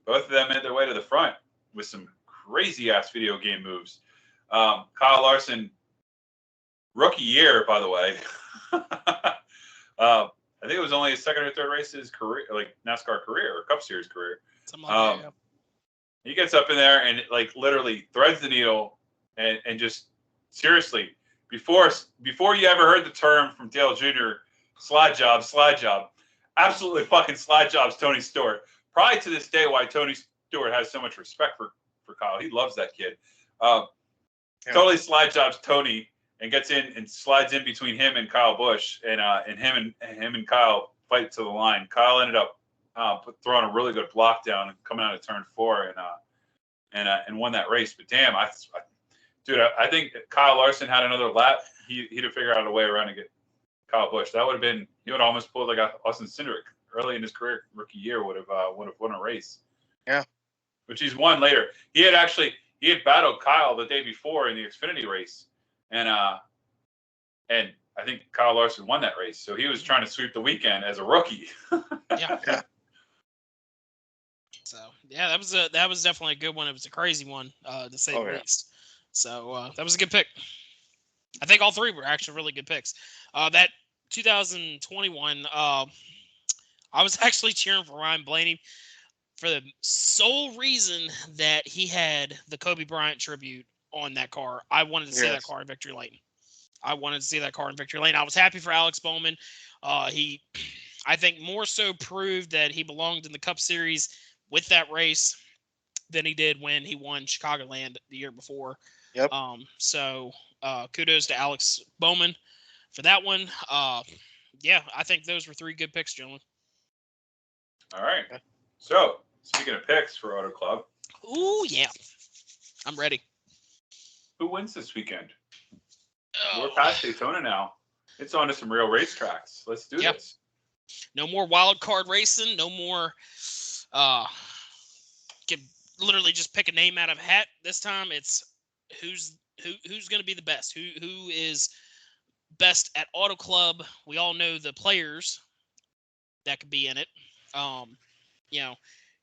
both of them made their way to the front with some crazy ass video game moves. Kyle Larson, rookie year, by the way. I think it was only his 2nd or 3rd race of his career, like NASCAR career or Cup Series career. Something like that, yeah. He gets up in there and literally threads the needle and just seriously, before you ever heard the term from Dale Jr., slide job, absolutely fucking slide jobs Tony Stewart. Probably to this day why Tony Stewart has so much respect for Kyle. He loves that kid. Totally slide jobs Tony and gets in and slides in between him and Kyle Busch, and him and Kyle fight to the line. Kyle ended up throwing a really good block down and coming out of turn 4 and won that race. But damn, I think Kyle Larson had another lap. He'd have figured out a way around to get Kyle Busch. That would have been, he would have almost pulled like Austin Cindric early in his career, rookie year, would have won a race. Yeah, which he's won later. He had battled Kyle the day before in the Xfinity race, and I think Kyle Larson won that race. So he was trying to sweep the weekend as a rookie. Yeah. So yeah, that was definitely a good one. It was a crazy one, to say the least. So that was a good pick. I think all 3 were actually really good picks. That 2021, I was actually cheering for Ryan Blaney for the sole reason that he had the Kobe Bryant tribute on that car. I wanted to see that car in Victory Lane. I was happy for Alex Bowman. He, I think, more so proved that he belonged in the Cup Series with that race than he did when he won Chicagoland the year before. Yep. So kudos to Alex Bowman for that one. Yeah, I think those were 3 good picks, gentlemen. All right. So, speaking of picks for Auto Club. Ooh, yeah. I'm ready. Who wins this weekend? We're past Daytona now. It's on to some real racetracks. Let's do this. No more wild card racing. No more literally just pick a name out of a hat. This time it's who's going to be the best. Who is best at Auto Club. We all know the players that could be in it. You're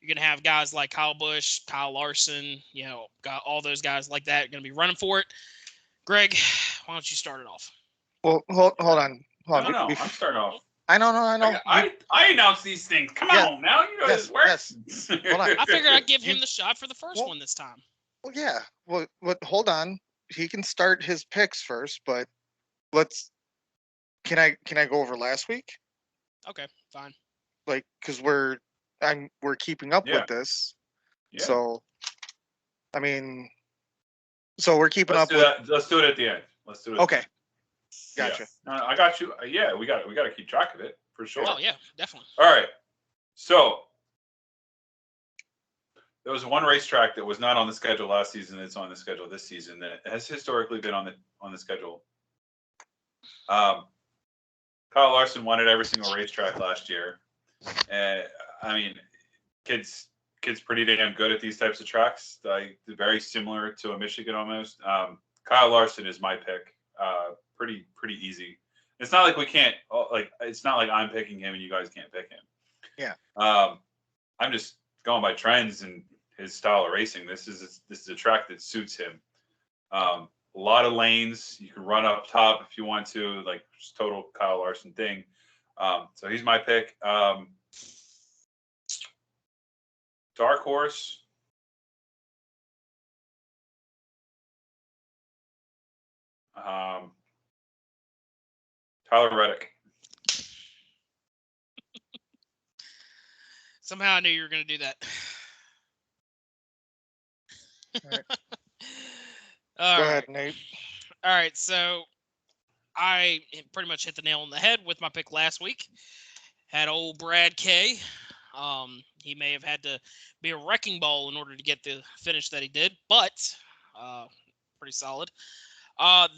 going to have guys like Kyle Busch, Kyle Larson, got all those guys like that going to be running for it. Greg, why don't you start it off? Well, hold on. No, I'm starting off. I know. I announce these things. Come on, now you know this works. Yes. Hold on. I figured I'd give him the shot for the first one this time. Well, yeah. Well, hold on. He can start his picks first, but can I go over last week? Okay, fine. Because we're keeping up with this. Yeah. So, I mean, we're keeping up with that. Let's do it at the end. Okay. Gotcha. Yeah. I got you. Yeah, we got to keep track of it for sure. Oh yeah, definitely. All right. So there was one racetrack that was not on the schedule last season. That's on the schedule this season. That has historically been on the schedule. Kyle Larson won at every single racetrack last year. I mean, kid's pretty damn good at these types of tracks. Very similar to a Michigan almost. Kyle Larson is my pick. Pretty easy. It's not like we can't it's not like I'm picking him and you guys can't pick him. Yeah. I'm just going by trends and his style of racing. This is a track that suits him. A lot of lanes. You can run up top if you want to, like just total Kyle Larson thing. So he's my pick. Dark horse. Tyler Reddick. Somehow I knew you were going to do that. All right. All Go right. ahead, Nate. All right, so I pretty much hit the nail on the head with my pick last week. Had old Brad K. He may have had to be a wrecking ball in order to get the finish that he did, but pretty solid.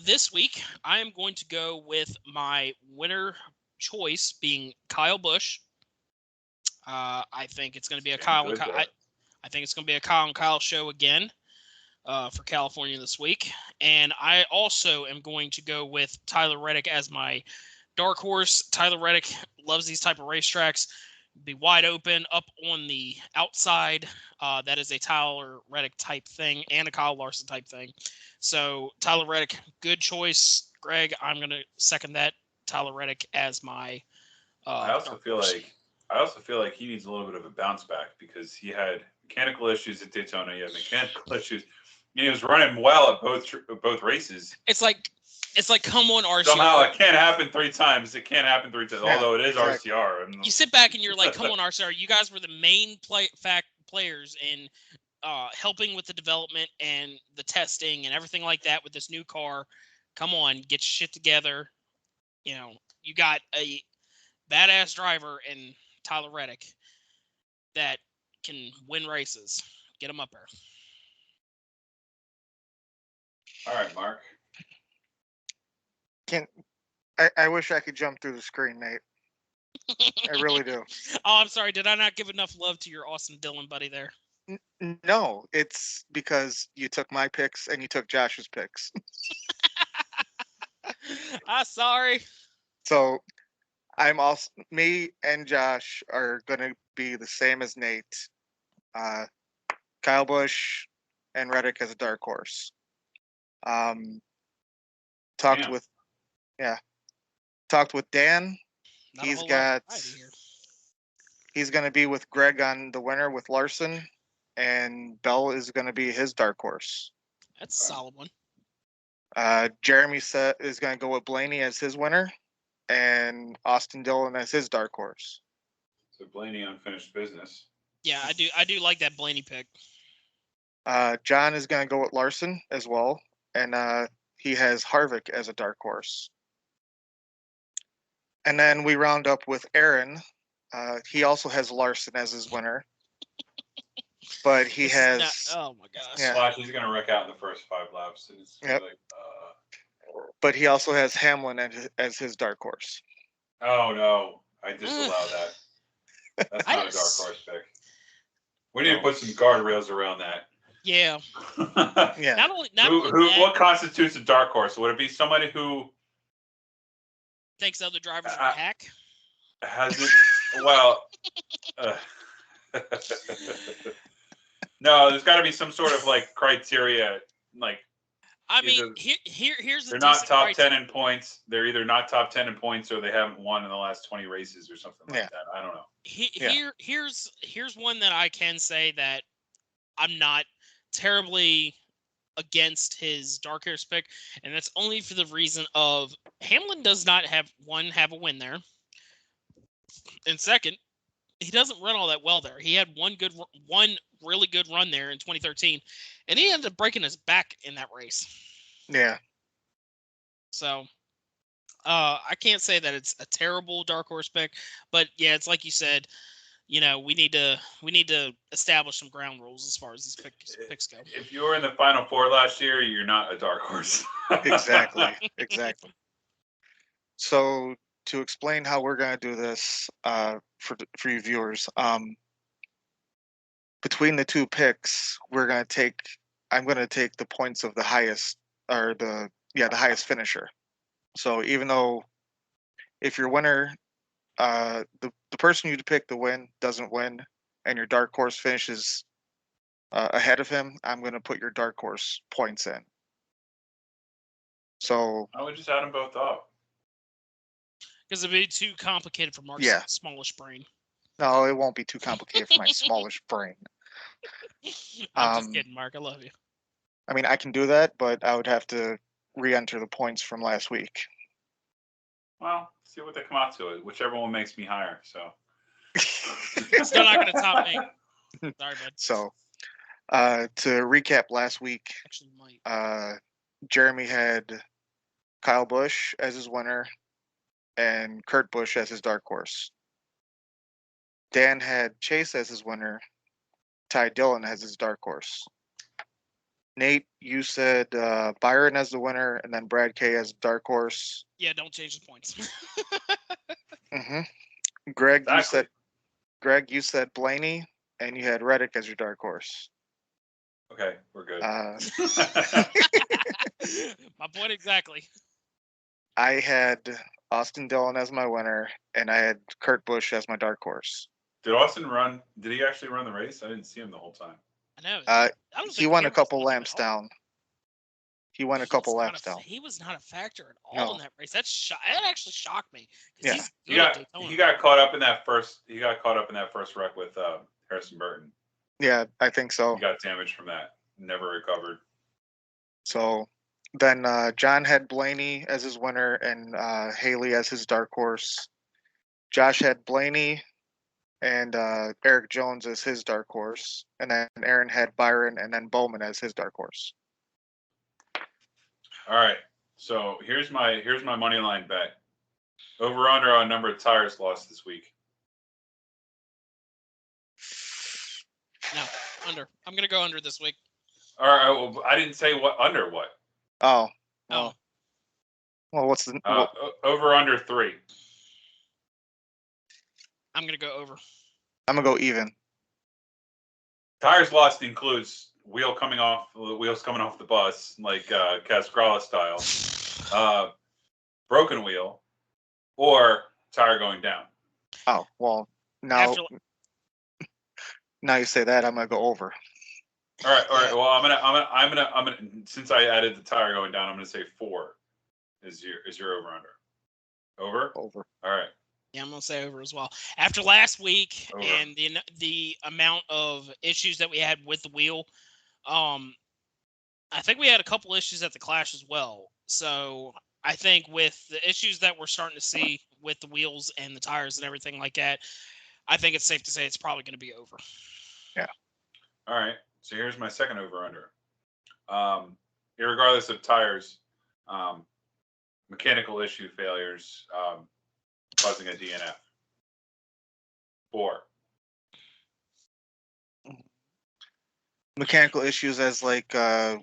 This week, I am going to go with my winner choice being Kyle Busch. I think it's going to be a Kyle. I think it's going to be a Kyle and Kyle show again for California this week. And I also am going to go with Tyler Reddick as my dark horse. Tyler Reddick loves these type of racetracks. Be wide open up on the outside. That is a Tyler Reddick type thing and a Kyle Larson type thing. So Tyler Reddick, good choice, Greg. I'm going to second that. Tyler Reddick as my. I also feel like he needs a little bit of a bounce back because he had mechanical issues at Daytona. He had mechanical issues. He was running well at both races. It's like come on, RCR. Somehow it can't happen 3 times. It can't happen 3 times, Yeah, although it is exactly. RCR. You sit back and you're like, come on, RCR. You guys were the main players in helping with the development and the testing and everything like that with this new car. Come on, get your shit together. You know, you got a badass driver in Tyler Reddick that can win races. Get him up there. All right, Mark. I wish I could jump through the screen, Nate. I really do. Oh, I'm sorry. Did I not give enough love to your Austin Dillon buddy there? No, it's because you took my picks and you took Josh's picks. Sorry. So me and Josh are gonna be the same as Nate. Kyle Busch and Reddick as a dark horse. Talked with Dan. Not He's going to be with Greg on the winner with Larson, and Bell is going to be his dark horse. That's a solid one. Jeremy is going to go with Blaney as his winner, and Austin Dillon as his dark horse. So Blaney unfinished business. Yeah, I do like that Blaney pick. John is going to go with Larson as well, and he has Harvick as a dark horse. And then we round up with Aaron. He also has Larson as his winner. But he has... oh, my gosh. Yeah. He's going to wreck out in the first 5 laps. And it's But he also has Hamlin as his dark horse. Oh, no. I disallow that. That's not a dark horse pick. We need to put some guardrails around that. Yeah. Yeah. Not only that, what constitutes a dark horse? Would it be somebody who thinks other drivers are hack? Hasn't. Well. No, there's got to be some sort of like criteria. Like, I mean, here's the. They're not top 10 in points. They're either not top 10 in points or they haven't won in the last 20 races or something like that. I don't know. Here's one that I can say that I'm not terribly against his dark horse pick, and that's only for the reason of Hamlin does not have a win there, and second, he doesn't run all that well there. He had one really good run there in 2013, and he ended up breaking his back in that race. Yeah. So, I can't say that it's a terrible dark horse pick, but yeah, it's like you said. You know, we need to establish some ground rules as far as these picks go. If you were in the Final Four last year, you're not a dark horse. Exactly. So to explain how we're going to do this for you viewers, between the 2 picks, I'm going to take the points of the highest, or the highest finisher. So even though if your winner, the person you pick to win doesn't win, and your dark horse finishes ahead of him, I'm going to put your dark horse points in. So I would just add them both up. Because it'd be too complicated for Mark's smallish brain. No, it won't be too complicated for my smallish brain. I'm just kidding, Mark. I love you. I mean, I can do that, but I would have to re-enter the points from last week. Well, see what they come out to. Whichever one makes me higher. So still not going to top me. Sorry, bud. So, to recap last week, actually might. Jeremy had Kyle Busch as his winner and Kurt Busch as his dark horse. Dan had Chase as his winner, Ty Dillon as his dark horse. Nate, you said Byron as the winner, and then Brad K as dark horse. Yeah, don't change the points. Greg, exactly. you said Blaney, and you had Reddick as your dark horse. Okay, we're good. My point exactly. I had Austin Dillon as my winner, and I had Kurt Busch as my dark horse. Did Austin run? Did he actually run the race? I didn't see him the whole time. I know. He went a couple laps down. He went a couple laps down. He was not a factor at all in that race. That actually shocked me. Yeah, he got caught up in that first. He got caught up in that first wreck with Harrison Burton. Yeah, I think so. He got damaged from that. Never recovered. So then John had Blaney as his winner and Haley as his dark horse. Josh had Blaney and Eric Jones as his dark horse, and then Aaron had Byron and then Bowman as his dark horse. All right, so here's my money line bet. Over under on number of tires lost this week. No, under. I'm gonna go under this week. All right, well, I didn't say what under what. Oh. Well, what's the over under 3? I'm gonna go over. I'm gonna go even. Tires lost includes wheels coming off the bus, like Casgrala style, broken wheel, or tire going down. Oh well, now you say that, I'm gonna go over. All right. Well, I'm gonna since I added the tire going down, I'm gonna say 4 is your over under. Over. All right. Yeah, I'm gonna say over as well. After last week and the amount of issues that we had with the wheel, I think we had a couple issues at the Clash as well. So I think with the issues that we're starting to see with the wheels and the tires and everything like that, I think it's safe to say it's probably going to be over. Yeah. All right. So here's my second over under. Irregardless of tires, mechanical issue failures causing a DNF. 4. Mechanical issues as like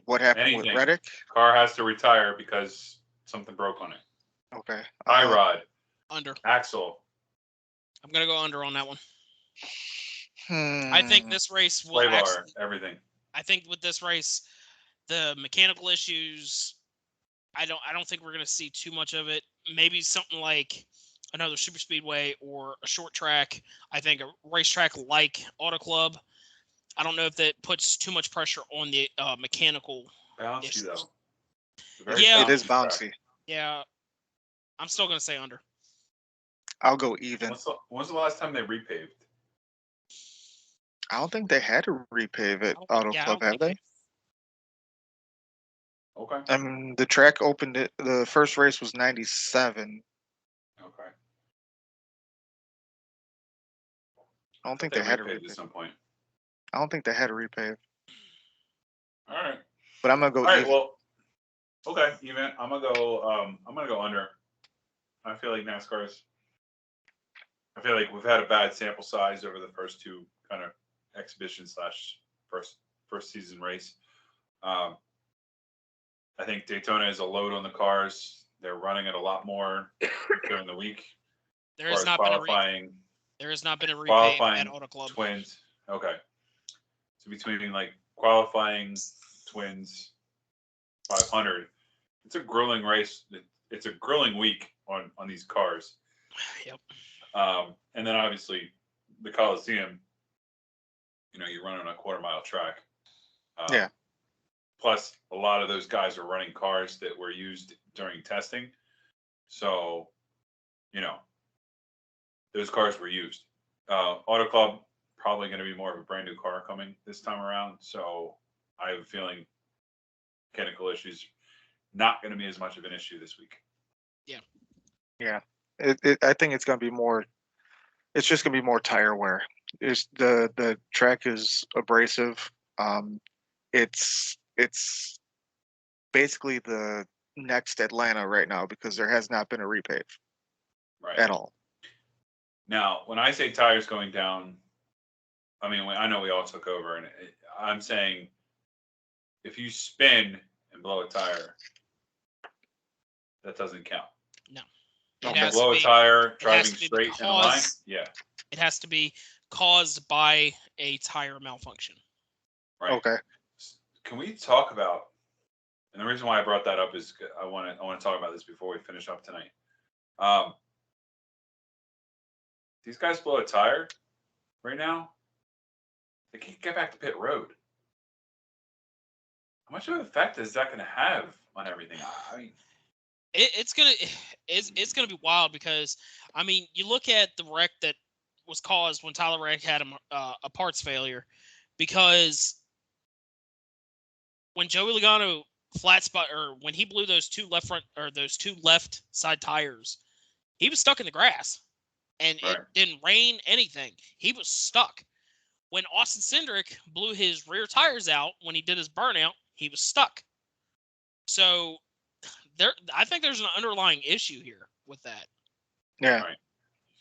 what happened with Reddick? Car has to retire because something broke on it. Okay. Tie rod. Under. Axle. I'm gonna go under on that one. I think this race will everything. I think with this race, the mechanical issues, I don't think we're gonna see too much of it. Maybe something like another super speedway or a short track. I think a racetrack like Auto Club. I don't know if that puts too much pressure on the mechanical bouncy issues. Though. Yeah, it is bouncy. Track. Yeah, I'm still gonna say under. I'll go even. When's the last time they repaved? I don't think they had to repave it. Auto Club, have they? Okay. The track opened it. The first race was 97. Okay. I don't think they had to repave at some point. I don't think they had to repave. All right. But I'm gonna go. All right. Well. Okay. Even I'm gonna go under. I feel like NASCAR's. I feel like we've had a bad sample size over the first 2 kind of exhibition / first season race. I think Daytona is a load on the cars. They're running it a lot more during the week. There has not been a repave at Auto Club. Twins. Okay. So between like qualifying, Twins, 500, it's a grueling race. It's a grueling week on these cars. Yep. And then obviously the Coliseum, you're running a quarter-mile track. Yeah. Plus, a lot of those guys are running cars that were used during testing. So, those cars were used. Auto Club, probably going to be more of a brand new car coming this time around. So, I have a feeling mechanical issues not going to be as much of an issue this week. Yeah. Yeah. I think it's going to be more. It's just going to be more tire wear. The track is abrasive. It's basically the next Atlanta right now because there has not been a repave at all. Now, when I say tires going down, I mean, I know we all took over, and I'm saying if you spin and blow a tire, that doesn't count. No. Blow a tire driving straight in a line? Yeah. It has to be caused by a tire malfunction. Right. Okay. Can we talk about, and the reason why I brought that up is I want to talk about this before we finish up tonight. These guys blow a tire right now, they can't get back to pit road. How much of an effect is that going to have on everything? I mean, it's gonna be wild because I mean you look at the wreck that was caused when Tyler Reddick had a parts failure, because when Joey Logano flat spot or when he blew those two left side tires, he was stuck in the grass. And It didn't rain, anything. He was stuck. When Austin Cindric blew his rear tires out when he did his burnout, he was stuck. So I think there's an underlying issue here with that. Yeah. Right.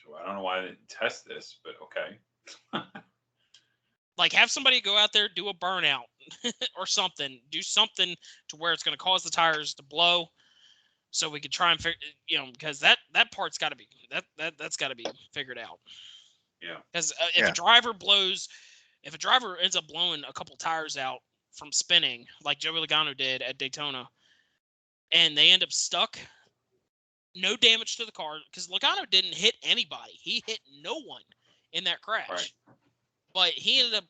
So I don't know why I didn't test this, but okay. Like, have somebody go out there, do a burnout or something. Do something to where it's going to cause the tires to blow, so we could try and figure, because that part's got to be that's got to be figured out. Yeah. Because if a driver ends up blowing a couple tires out from spinning, like Joey Logano did at Daytona, and they end up stuck, no damage to the car, because Logano didn't hit anybody. He hit no one in that crash. Right. But he ended up,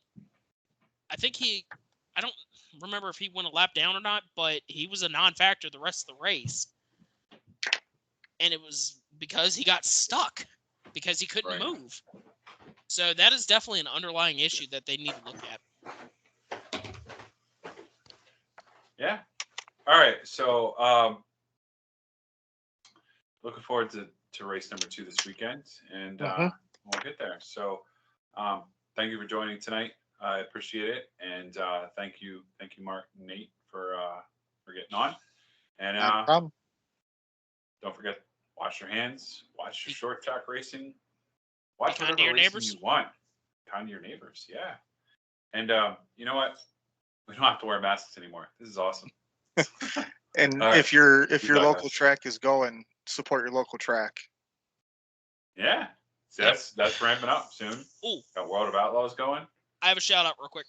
I don't remember if he went a lap down or not, but he was a non-factor the rest of the race. And it was because he got stuck, because he couldn't move. So that is definitely an underlying issue that they need to look at. Yeah. All right. So looking forward to race number 2 this weekend, and we'll get there. So thank you for joining tonight. I appreciate it, and thank you, Mark and Nate, for getting on. And don't forget, wash your hands, watch your short track racing, watch whatever racing neighbors. You want. Kind to your neighbors, yeah. And you know what? We don't have to wear masks anymore. This is awesome. And if your local track is going, support your local track. Yeah. See, that's ramping up soon. Ooh. Got World of Outlaws going. I have a shout out real quick,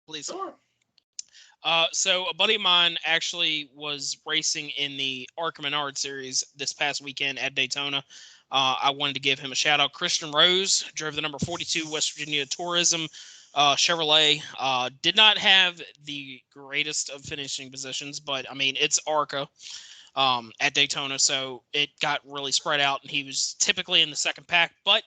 please. Sure. So a buddy of mine actually was racing in the ARCA Menard series this past weekend at Daytona. I wanted to give him a shout out. Christian Rose drove the number 42 West Virginia Tourism Chevrolet. Did not have the greatest of finishing positions, but I mean, it's ARCA at Daytona, so it got really spread out, and he was typically in the second pack, but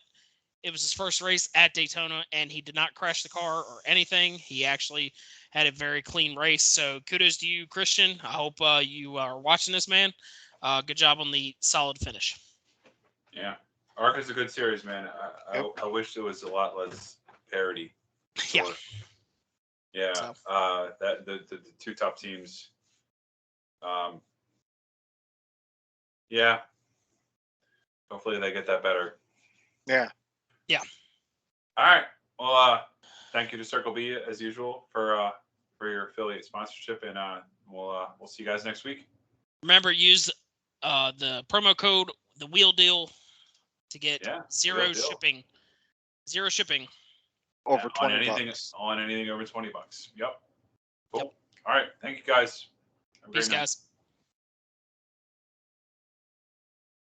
it was his first race at Daytona, and he did not crash the car or anything. He actually had a very clean race. So kudos to you, Christian. I hope you are watching this, man. Good job on the solid finish. Yeah. ARCA's a good series, man. I wish there was a lot less parity. Yeah. Yeah. So. That the two top teams. Yeah. Hopefully they get that better. Yeah. Yeah. All right. Well, thank you to Circle B as usual for your affiliate sponsorship, and we'll see you guys next week. Remember, use the promo code The Wheel Deal to get zero shipping. Zero shipping. Over $20 on anything over $20. Yep. Cool. Yep. All right. Thank you guys. Peace, guys.